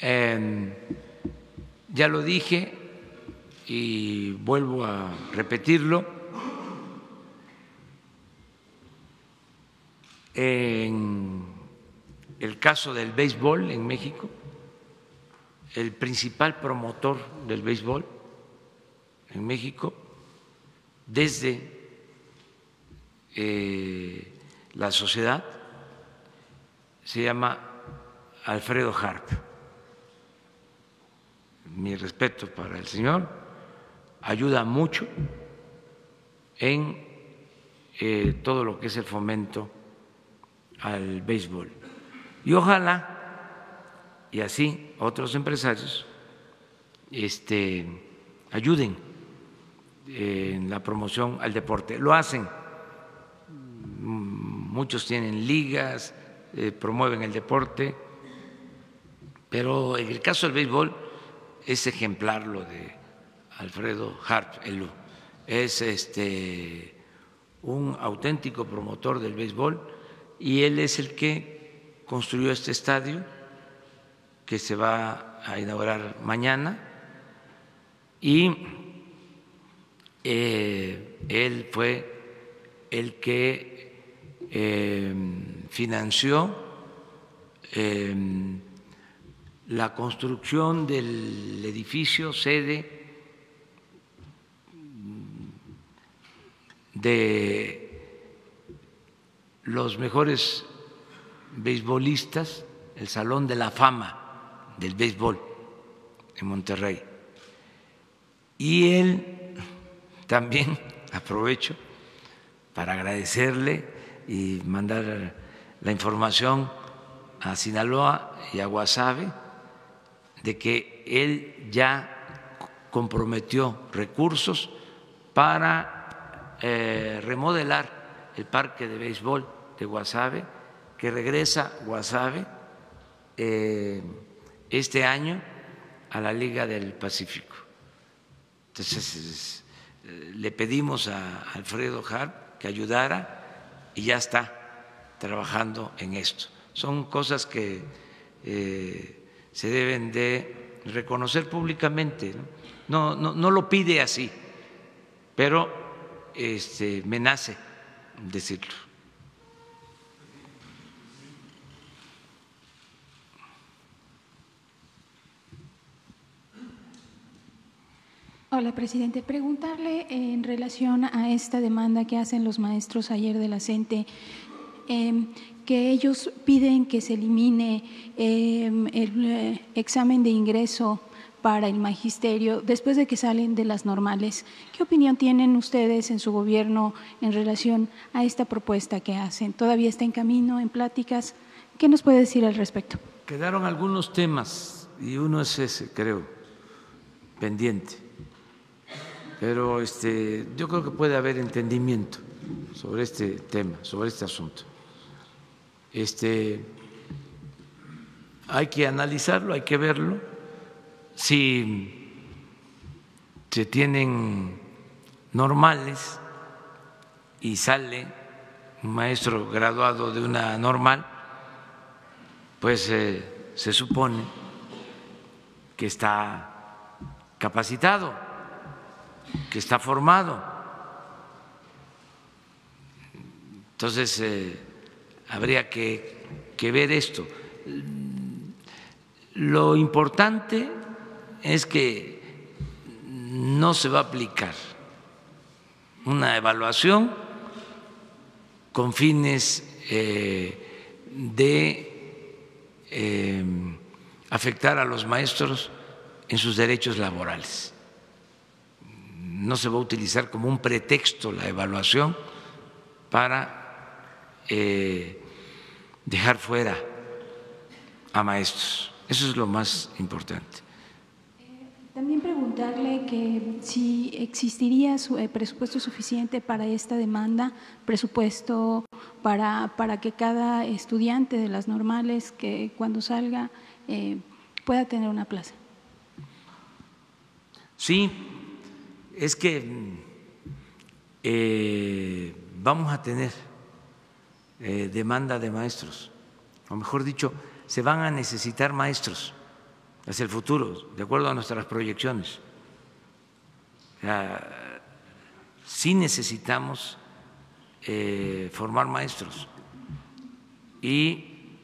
ya lo dije y vuelvo a repetirlo, en el caso del béisbol en México, el principal promotor del béisbol en México, desde la sociedad, se llama Alfredo Harp. Mi respeto para el señor, ayuda mucho en todo lo que es el fomento al béisbol. Y ojalá, y así otros empresarios ayuden en la promoción al deporte. Lo hacen, muchos tienen ligas, promueven el deporte, pero en el caso del béisbol es ejemplar lo de Alfredo Harp, es un auténtico promotor del béisbol y él es el que construyó este estadio que se va a inaugurar mañana y él fue el que financió la construcción del edificio sede de los mejores beisbolistas, el Salón de la Fama del béisbol en Monterrey. Y él también, aprovecho para agradecerle y mandar la información a Sinaloa y a Guasave de que él ya comprometió recursos para remodelar el parque de béisbol de Guasave, que regresa Guasave este año a la Liga del Pacífico. Entonces, le pedimos a Alfredo Harp que ayudara y ya está trabajando en esto. Son cosas que se deben de reconocer públicamente, ¿no? No lo pide así, pero me nace decirlo. Hola, presidente. Preguntarle en relación a esta demanda que hacen los maestros ayer de la CENTE, que ellos piden que se elimine el examen de ingreso para el magisterio después de que salen de las normales. ¿Qué opinión tienen ustedes en su gobierno en relación a esta propuesta que hacen? ¿Todavía está en camino, en pláticas? ¿Qué nos puede decir al respecto? Quedaron algunos temas y uno es ese, creo, pendiente. Pero yo creo que puede haber entendimiento sobre este tema, sobre este asunto. Hay que analizarlo, hay que verlo. Si se tienen normales y sale un maestro graduado de una normal, pues se supone que está capacitado, que está formado. Entonces, habría que ver esto. Lo importante es que no se va a aplicar una evaluación con fines de afectar a los maestros en sus derechos laborales. No se va a utilizar como un pretexto la evaluación para dejar fuera a maestros. Eso es lo más importante. También preguntarle que si existiría presupuesto suficiente para esta demanda, presupuesto para que cada estudiante de las normales que cuando salga pueda tener una plaza. Sí, es que vamos a tener demanda de maestros, o mejor dicho, se van a necesitar maestros hacia el futuro, de acuerdo a nuestras proyecciones. Sí necesitamos formar maestros y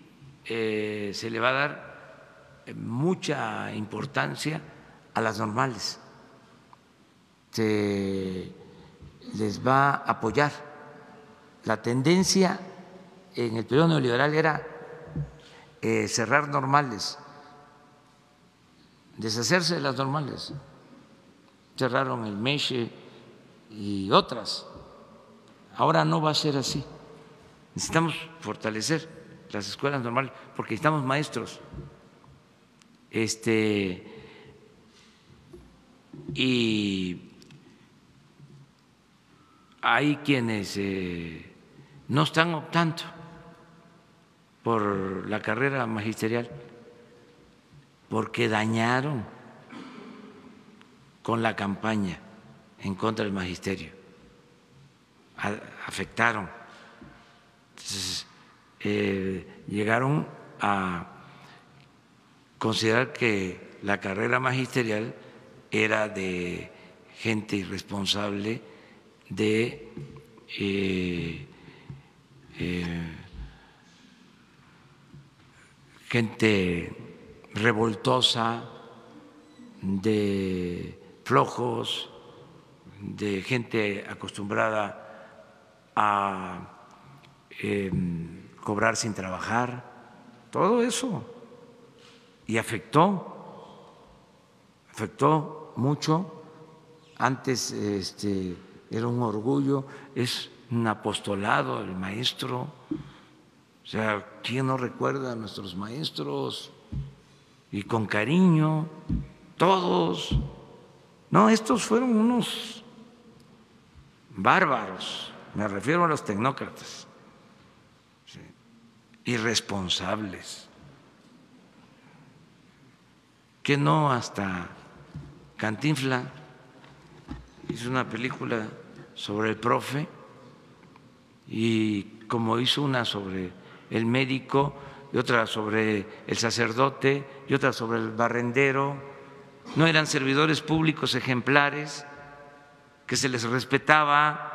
se le va a dar mucha importancia a las normales. Se les va a apoyar. La tendencia en el periodo neoliberal era cerrar normales, deshacerse de las normales. Cerraron el MESHE y otras. Ahora no va a ser así. Necesitamos fortalecer las escuelas normales porque necesitamos maestros. Y hay quienes no están optando por la carrera magisterial porque dañaron con la campaña en contra del magisterio, afectaron. Entonces, llegaron a considerar que la carrera magisterial era de gente irresponsable, de gente revoltosa, de flojos, de gente acostumbrada a cobrar sin trabajar, todo eso, y afectó afectó mucho. Antes era un orgullo, es un apostolado el maestro. O sea, ¿quién no recuerda a nuestros maestros? Y con cariño, todos. No, estos fueron unos bárbaros, me refiero a los tecnócratas, ¿sí? Irresponsables, que no hasta Cantinflas hizo una película sobre el profe y como hizo una sobre el médico y otra sobre el sacerdote y otra sobre el barrendero, no eran servidores públicos ejemplares que se les respetaba,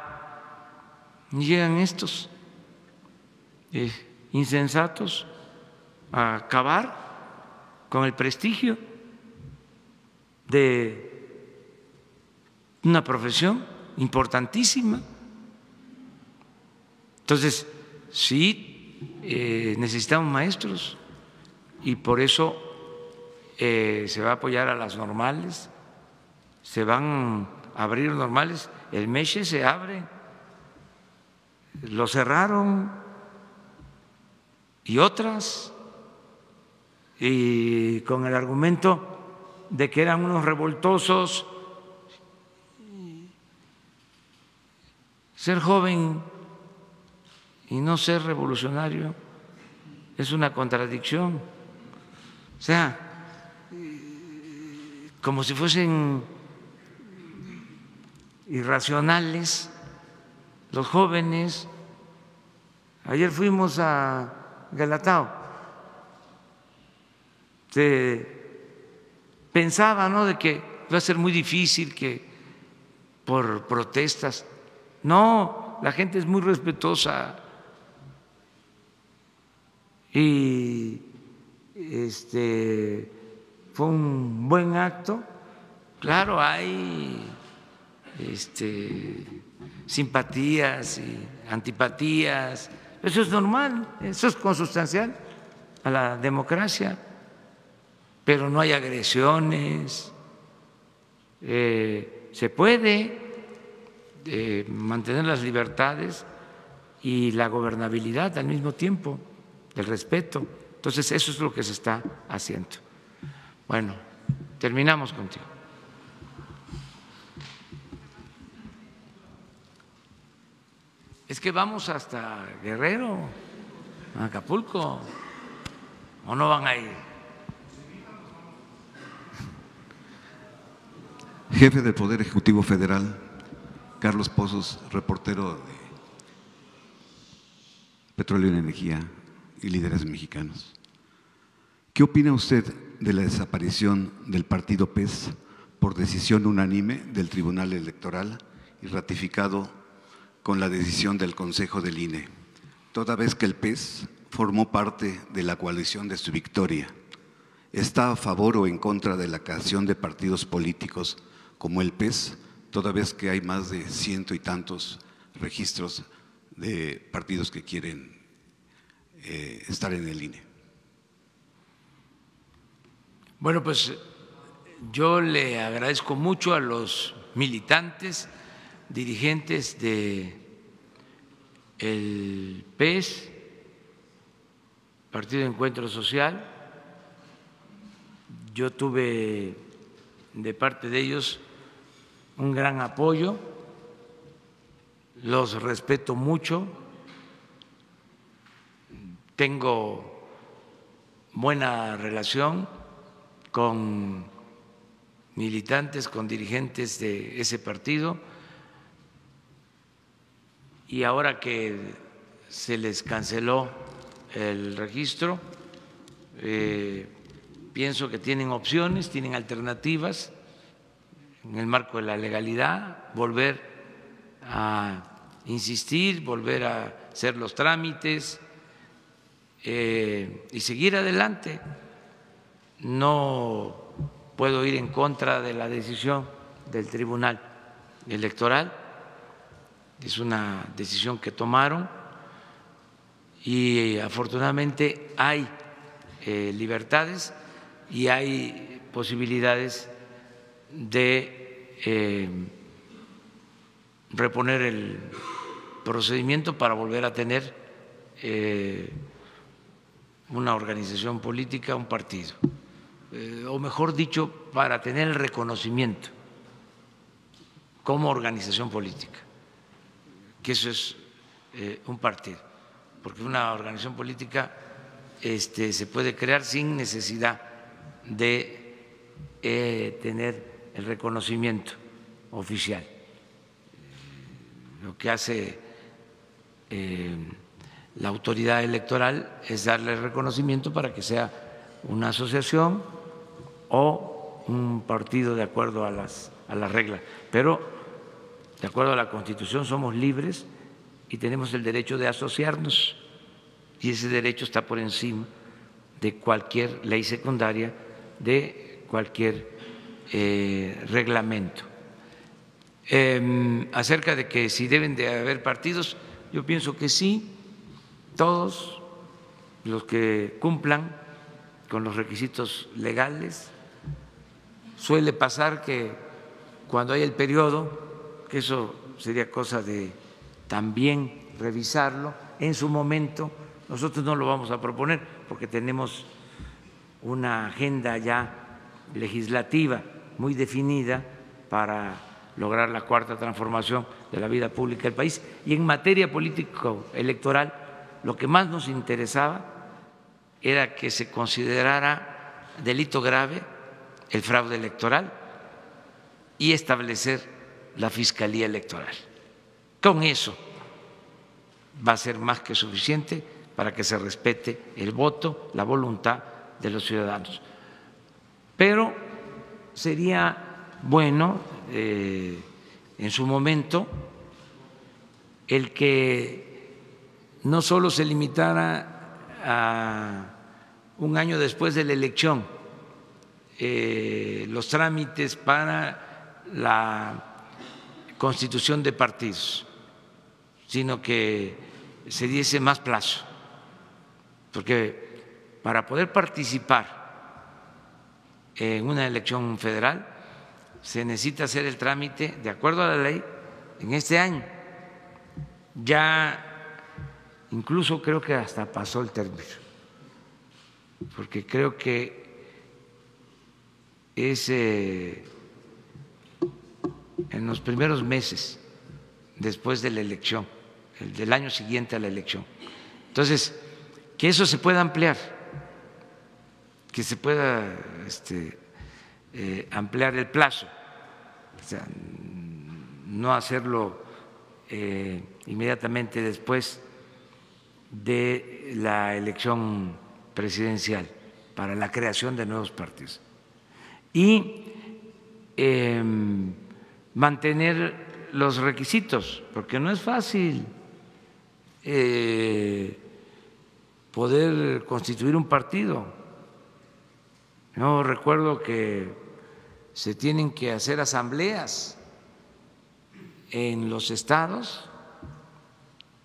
y llegan estos insensatos a acabar con el prestigio de una profesión importantísima. Entonces, sí, necesitamos maestros y por eso se va a apoyar a las normales, se van a abrir normales, el MESHE se abre, lo cerraron y otras, y con el argumento de que eran unos revoltosos. Ser joven y no ser revolucionario es una contradicción. O sea, como si fuesen irracionales los jóvenes. Ayer fuimos a Galatao. Se pensaba, ¿no?, de que iba a ser muy difícil que por protestas. No, la gente es muy respetuosa y fue un buen acto. Claro, hay simpatías y antipatías, eso es normal, eso es consustancial a la democracia, pero no hay agresiones, se puede mantener las libertades y la gobernabilidad al mismo tiempo, el respeto. Entonces, eso es lo que se está haciendo. Bueno, terminamos contigo. Es que vamos hasta Guerrero, a Acapulco, ¿o no van a ir? Jefe del Poder Ejecutivo Federal, Carlos Pozos, reportero de Petróleo y Energía y Líderes Mexicanos. ¿Qué opina usted de la desaparición del partido PES por decisión unánime del Tribunal Electoral y ratificado con la decisión del Consejo del INE, toda vez que el PES formó parte de la coalición de su victoria? ¿Está a favor o en contra de la creación de partidos políticos como el PES, toda vez que hay más de 100 y tantos registros de partidos que quieren estar en el INE? Bueno, pues yo le agradezco mucho a los militantes, dirigentes de el PES, Partido de Encuentro Social. Yo tuve de parte de ellos un gran apoyo, los respeto mucho, tengo buena relación con militantes, con dirigentes de ese partido, y ahora que se les canceló el registro, pienso que tienen opciones, tienen alternativas en el marco de la legalidad, volver a insistir, volver a hacer los trámites y seguir adelante. No puedo ir en contra de la decisión del Tribunal Electoral, es una decisión que tomaron y afortunadamente hay libertades y hay posibilidades de reponer el procedimiento para volver a tener una organización política, un partido, o mejor dicho, para tener el reconocimiento como organización política, que eso es un partido, porque una organización política se puede crear sin necesidad de tener el reconocimiento oficial. Lo que hace la autoridad electoral es darle reconocimiento para que sea una asociación o un partido de acuerdo a las reglas. Pero de acuerdo a la Constitución somos libres y tenemos el derecho de asociarnos, y ese derecho está por encima de cualquier ley secundaria, de cualquier reglamento. Acerca de que si deben de haber partidos, yo pienso que sí, todos los que cumplan con los requisitos legales. Suele pasar que cuando hay el periodo, que eso sería cosa de también revisarlo, en su momento nosotros no lo vamos a proponer porque tenemos una agenda ya legislativa muy definida para lograr la cuarta transformación de la vida pública del país. Y en materia político-electoral, lo que más nos interesaba era que se considerara delito grave el fraude electoral y establecer la Fiscalía Electoral. Con eso va a ser más que suficiente para que se respete el voto, la voluntad de los ciudadanos. Pero sería bueno en su momento el que no solo se limitara a un año después de la elección los trámites para la constitución de partidos, sino que se diese más plazo, porque para poder participar en una elección federal se necesita hacer el trámite de acuerdo a la ley en este año. Ya incluso creo que hasta pasó el término, porque creo que es en los primeros meses después de la elección, el del año siguiente a la elección. Entonces, que eso se pueda ampliar, que se pueda ampliar el plazo, o sea, no hacerlo inmediatamente después de la elección presidencial para la creación de nuevos partidos. Y mantener los requisitos, porque no es fácil poder constituir un partido. Yo recuerdo que se tienen que hacer asambleas en los estados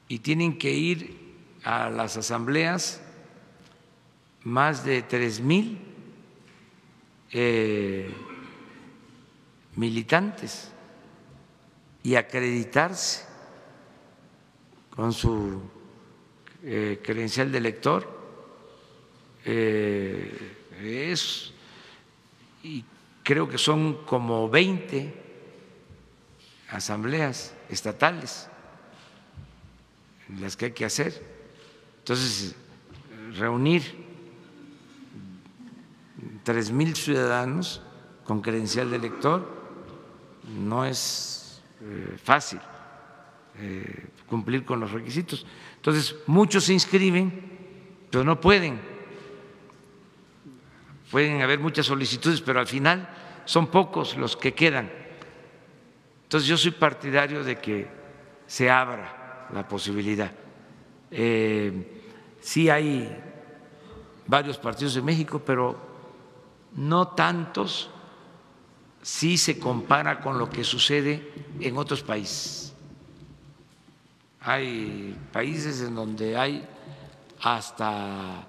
y tienen que ir a las asambleas más de 3,000 militantes y acreditarse con su credencial de elector. Y creo que son como 20 asambleas estatales las que hay que hacer. Entonces, reunir 3,000 ciudadanos con credencial de elector no es fácil cumplir con los requisitos. Entonces, muchos se inscriben, pero no pueden. Pueden haber muchas solicitudes, pero al final son pocos los que quedan. Entonces, yo soy partidario de que se abra la posibilidad. Sí hay varios partidos en México, pero no tantos si se compara con lo que sucede en otros países. Hay países en donde hay hasta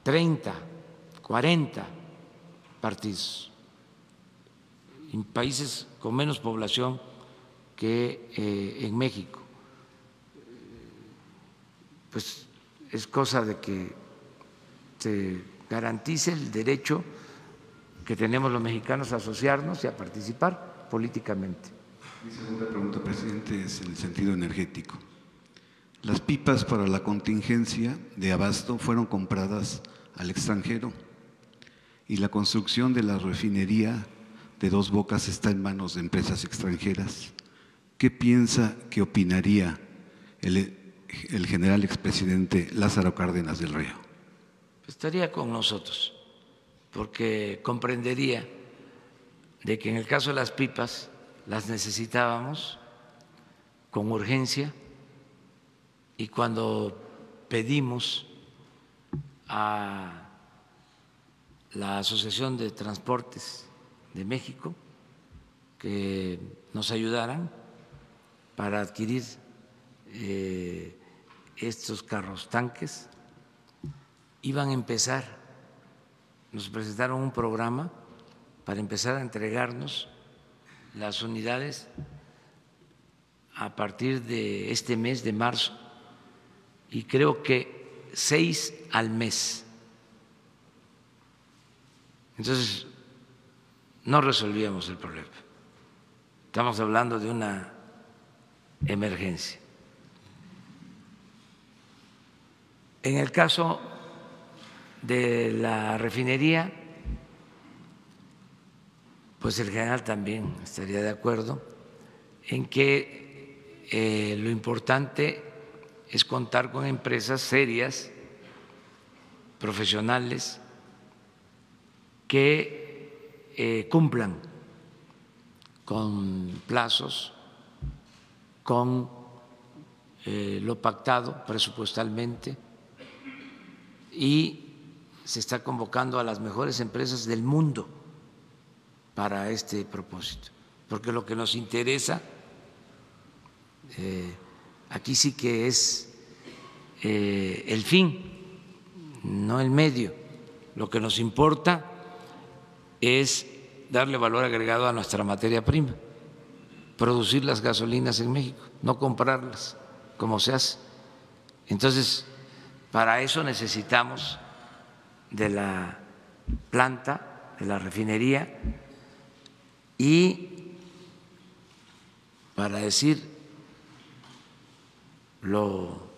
30, 40 partidos en países con menos población que en México. Pues es cosa de que se garantice el derecho que tenemos los mexicanos a asociarnos y a participar políticamente. Mi segunda pregunta, presidente, es en el sentido energético. Las pipas para la contingencia de abasto fueron compradas al extranjero y la construcción de la refinería de Dos Bocas está en manos de empresas extranjeras. ¿Qué piensa, qué opinaría el general expresidente Lázaro Cárdenas del Río? Estaría con nosotros, porque comprendería de que en el caso de las pipas las necesitábamos con urgencia, y cuando pedimos a la Asociación de Transportes de México que nos ayudaran para adquirir estos carros tanques, iban a empezar, nos presentaron un programa para empezar a entregarnos las unidades a partir de este mes de marzo, y creo que 6 al mes. Entonces, no resolvíamos el problema. Estamos hablando de una emergencia. En el caso de la refinería, pues el general también estaría de acuerdo en que lo importante es contar con empresas serias, profesionales, que cumplan con plazos, con lo pactado presupuestalmente, y se está convocando a las mejores empresas del mundo para este propósito, porque lo que nos interesa aquí sí que es el fin, no el medio. Lo que nos importa es darle valor agregado a nuestra materia prima, producir las gasolinas en México, no comprarlas como se hace. Entonces, para eso necesitamos de la planta, de la refinería, y para decir lo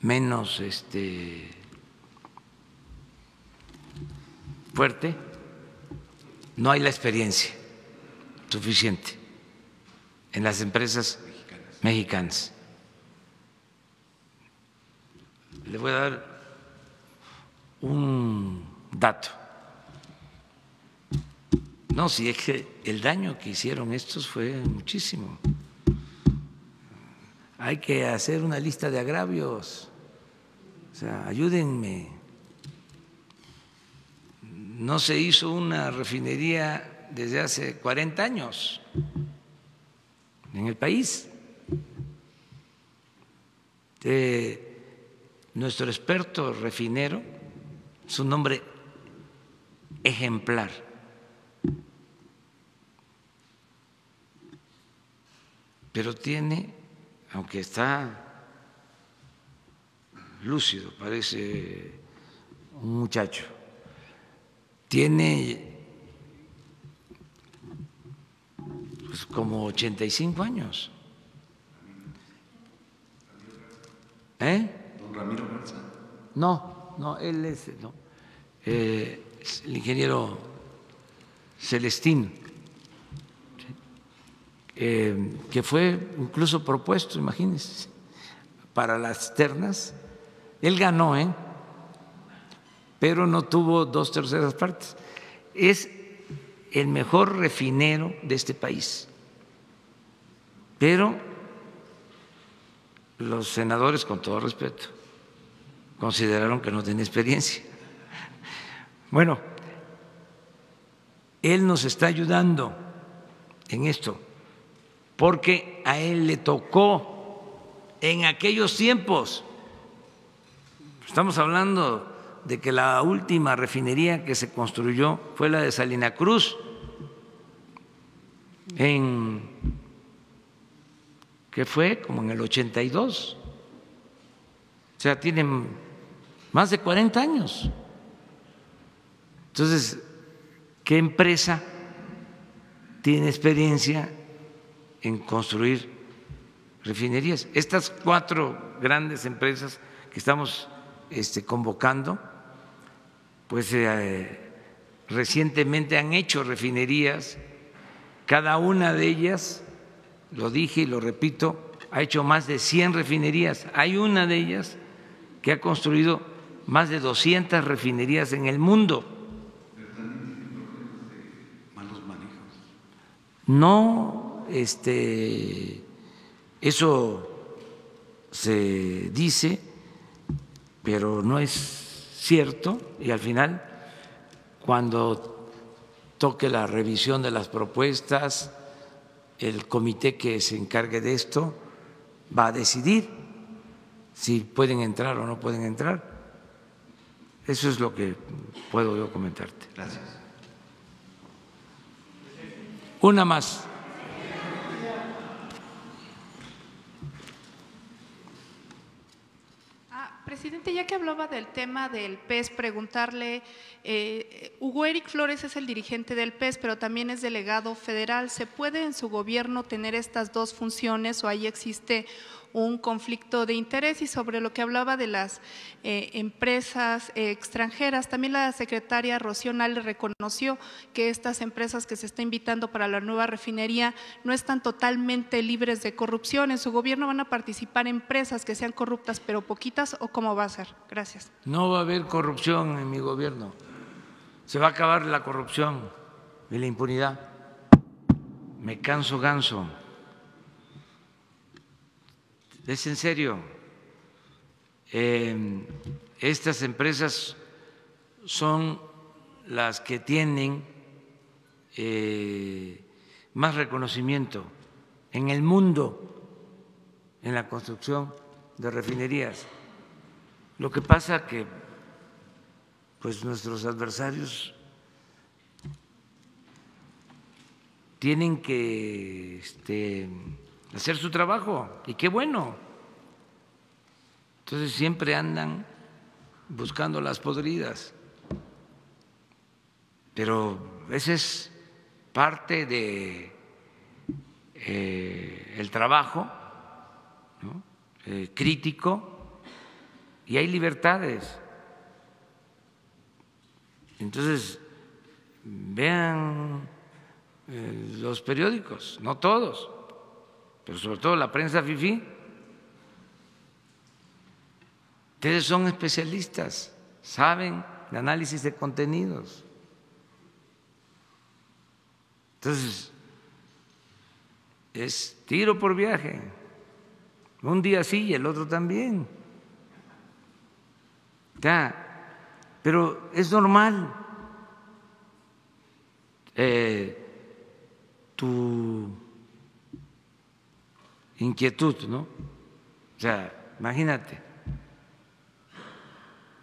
menos fuerte, no hay la experiencia suficiente en las empresas mexicanas. Le voy a dar un dato. No, si es que el daño que hicieron estos fue muchísimo. Hay que hacer una lista de agravios. O sea, ayúdenme. No se hizo una refinería desde hace 40 años en el país. Nuestro experto refinero es un hombre ejemplar. Pero tiene, aunque está lúcido, parece un muchacho, tiene pues como 85 años. ¿Don Ramiro Garza? No, él es el ingeniero Celestino, que fue incluso propuesto, imagínense, para las ternas. Él ganó, pero no tuvo 2/3 partes. Es el mejor refinero de este país, pero los senadores, con todo respeto, consideraron que no tenía experiencia. Bueno, él nos está ayudando en esto, porque a él le tocó en aquellos tiempos, estamos hablando de que la última refinería que se construyó fue la de Salina Cruz, que fue como en el 82. O sea, tienen más de 40 años. Entonces, ¿qué empresa tiene experiencia en construir refinerías? Estas 4 grandes empresas que estamos convocando, pues recientemente han hecho refinerías. Cada una de ellas, lo dije y lo repito, ha hecho más de 100 refinerías. Hay una de ellas que ha construido más de 200 refinerías en el mundo. Malos manejos. No, eso se dice, pero no es cierto, y al final, cuando toque la revisión de las propuestas, el comité que se encargue de esto va a decidir si pueden entrar o no pueden entrar. Eso es lo que puedo yo comentarte. Gracias. Una más. Presidente, ya que hablaba del tema del PES, preguntarle, Hugo Eric Flores es el dirigente del PES, pero también es delegado federal. ¿Se puede en su gobierno tener estas 2 funciones o ahí existe un conflicto de interés? Y sobre lo que hablaba de las empresas extranjeras, también la secretaria Rocío Nale reconoció que estas empresas que se está invitando para la nueva refinería no están totalmente libres de corrupción. ¿En su gobierno van a participar empresas que sean corruptas pero poquitas o cómo va a ser? Gracias. No va a haber corrupción en mi gobierno. Se va a acabar la corrupción y la impunidad. Me canso ganso. Es en serio. Estas empresas son las que tienen más reconocimiento en el mundo en la construcción de refinerías. Lo que pasa que pues nuestros adversarios tienen que hacer su trabajo, y qué bueno. Entonces siempre andan buscando las podridas, pero ese es parte de el trabajo, ¿no? Crítico, y hay libertades. Entonces vean los periódicos, no todos, pero sobre todo la prensa fifí. Ustedes son especialistas, saben de análisis de contenidos. Entonces, es tiro por viaje. Un día sí y el otro también. Ya, pero es normal. Tu inquietud, ¿no? O sea, imagínate,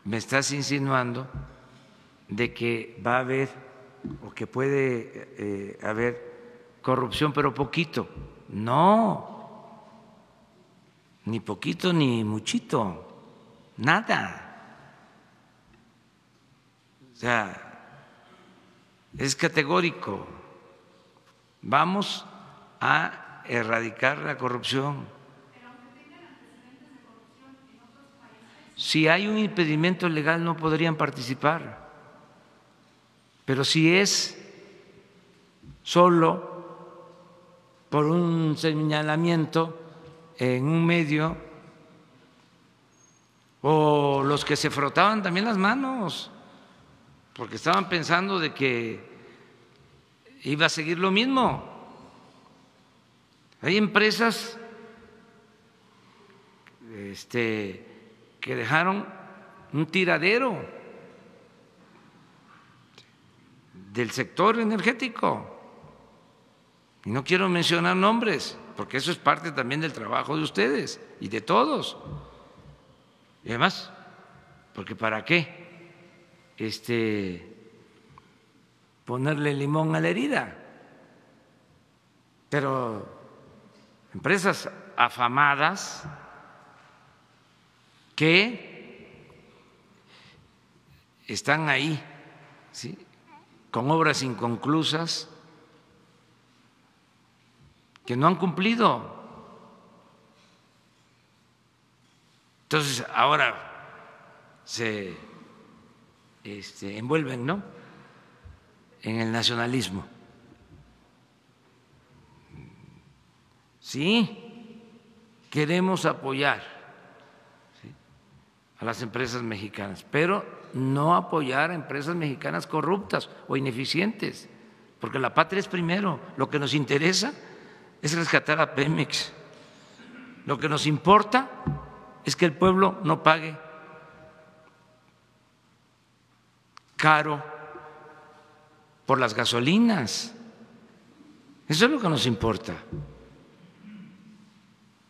me estás insinuando de que va a haber o que puede haber corrupción, pero poquito. No, ni poquito ni muchito, nada. O sea, es categórico. Vamos a erradicar la corrupción. Si hay un impedimento legal no podrían participar, pero si es solo por un señalamiento en un medio, o los que se frotaban también las manos porque estaban pensando de que iba a seguir lo mismo. Hay empresas que dejaron un tiradero del sector energético. Y no quiero mencionar nombres, porque eso es parte también del trabajo de ustedes y de todos. Y además, porque ¿para qué ponerle limón a la herida. Pero empresas afamadas que están ahí, ¿sí?, con obras inconclusas, que no han cumplido. Entonces ahora se envuelven, ¿no?, en el nacionalismo. Sí, queremos apoyar, ¿sí?, a las empresas mexicanas, pero no apoyar a empresas mexicanas corruptas o ineficientes, porque la patria es primero. Lo que nos interesa es rescatar a Pemex. Lo que nos importa es que el pueblo no pague caro por las gasolinas. Eso es lo que nos importa.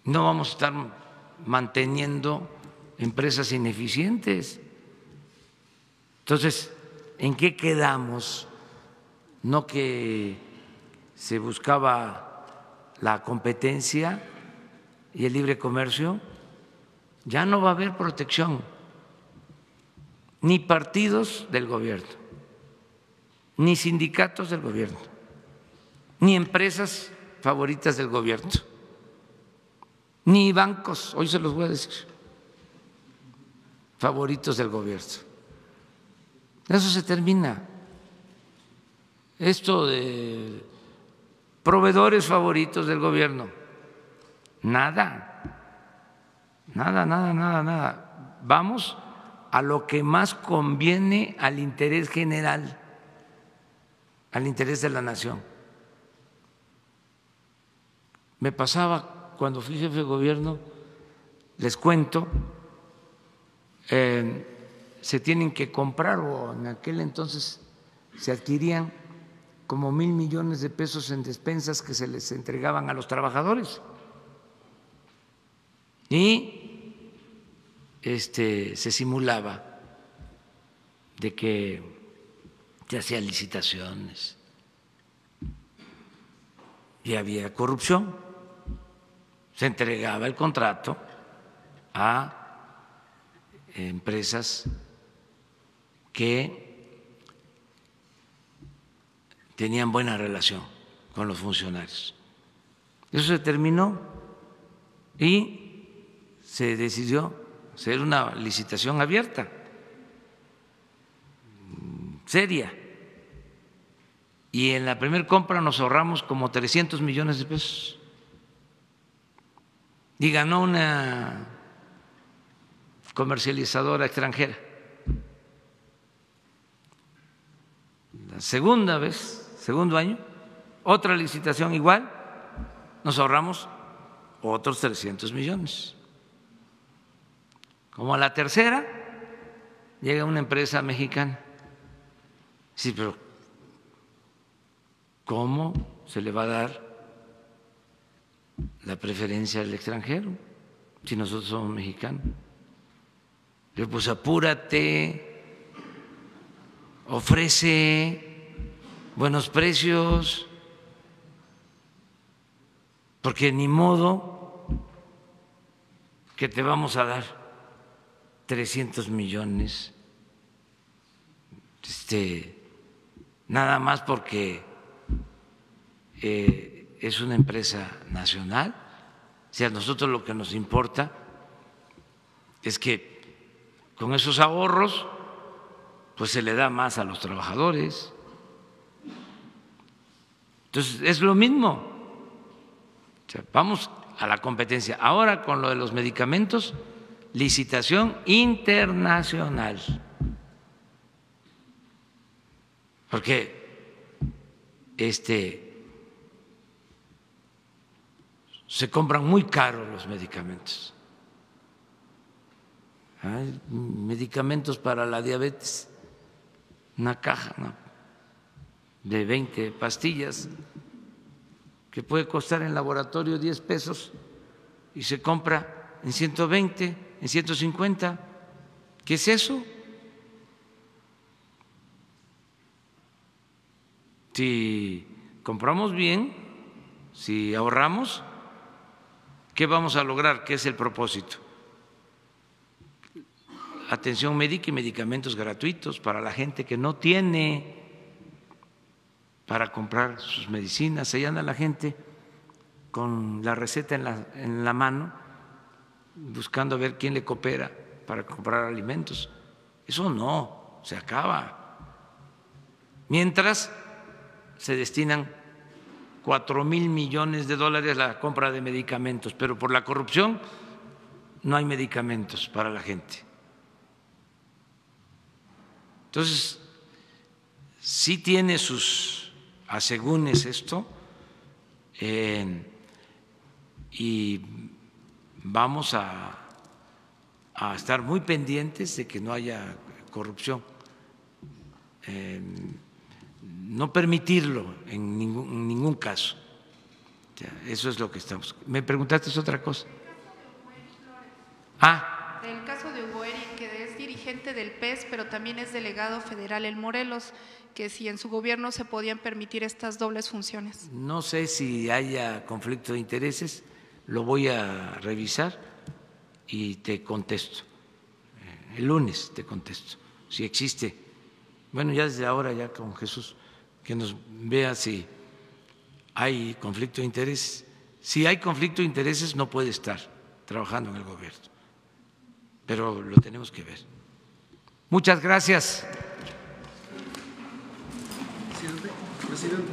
No vamos a estar manteniendo empresas ineficientes. Entonces, ¿en qué quedamos? No que se buscaba la competencia y el libre comercio. Ya no va a haber protección, ni partidos del gobierno, ni sindicatos del gobierno, ni empresas favoritas del gobierno, ni bancos, hoy se los voy a decir, favoritos del gobierno. Eso se termina. Esto de proveedores favoritos del gobierno, nada. Vamos a lo que más conviene al interés general, al interés de la nación. Me pasaba cuando fui jefe de gobierno, les cuento, se tienen que comprar, o en aquel entonces se adquirían como 1,000 millones de pesos en despensas que se les entregaban a los trabajadores. Y se simulaba de que se hacían licitaciones y había corrupción. Se entregaba el contrato a empresas que tenían buena relación con los funcionarios. Eso se terminó y se decidió hacer una licitación abierta, seria, y en la primera compra nos ahorramos como 300 millones de pesos y ganó una comercializadora extranjera. La segunda vez, segundo año, otra licitación igual, nos ahorramos otros 300 millones. Como a la tercera, llega una empresa mexicana. Sí, pero ¿cómo se le va a dar la preferencia al extranjero si nosotros somos mexicanos? Pero pues apúrate, ofrece buenos precios, porque ni modo que te vamos a dar 300 millones nada más porque es una empresa nacional. O sea, a nosotros lo que nos importa es que con esos ahorros pues se le da más a los trabajadores. Entonces es lo mismo. O sea, vamos a la competencia. Ahora con lo de los medicamentos, licitación internacional, porque se compran muy caros los medicamentos. Hay medicamentos para la diabetes, una caja, ¿no?, de 20 pastillas que puede costar en laboratorio 10 pesos y se compra en 120, en 150. ¿Qué es eso? Si compramos bien, si ahorramos, ¿qué vamos a lograr? ¿Qué es el propósito? Atención médica y medicamentos gratuitos para la gente que no tiene para comprar sus medicinas. Ahí anda la gente con la receta en la mano, buscando a ver quién le coopera para comprar alimentos. Eso no, se acaba. Mientras se destinan 4,000 millones de dólares a la compra de medicamentos, pero por la corrupción no hay medicamentos para la gente. Entonces, sí tiene sus asegúnes esto, y vamos a estar muy pendientes de que no haya corrupción, no permitirlo en ningún caso. Eso es lo que estamos. ¿Me preguntaste otra cosa? El caso de Hugo Eric, que es dirigente del PES, pero también es delegado federal en Morelos, que si en su gobierno se podían permitir estas dobles funciones. No sé si haya conflicto de intereses, lo voy a revisar y te contesto. El lunes te contesto, si existe. Bueno, ya desde ahora, ya con Jesús, que nos vea si hay conflicto de intereses. Si hay conflicto de intereses, no puede estar trabajando en el gobierno, pero lo tenemos que ver. Muchas gracias. Presidente.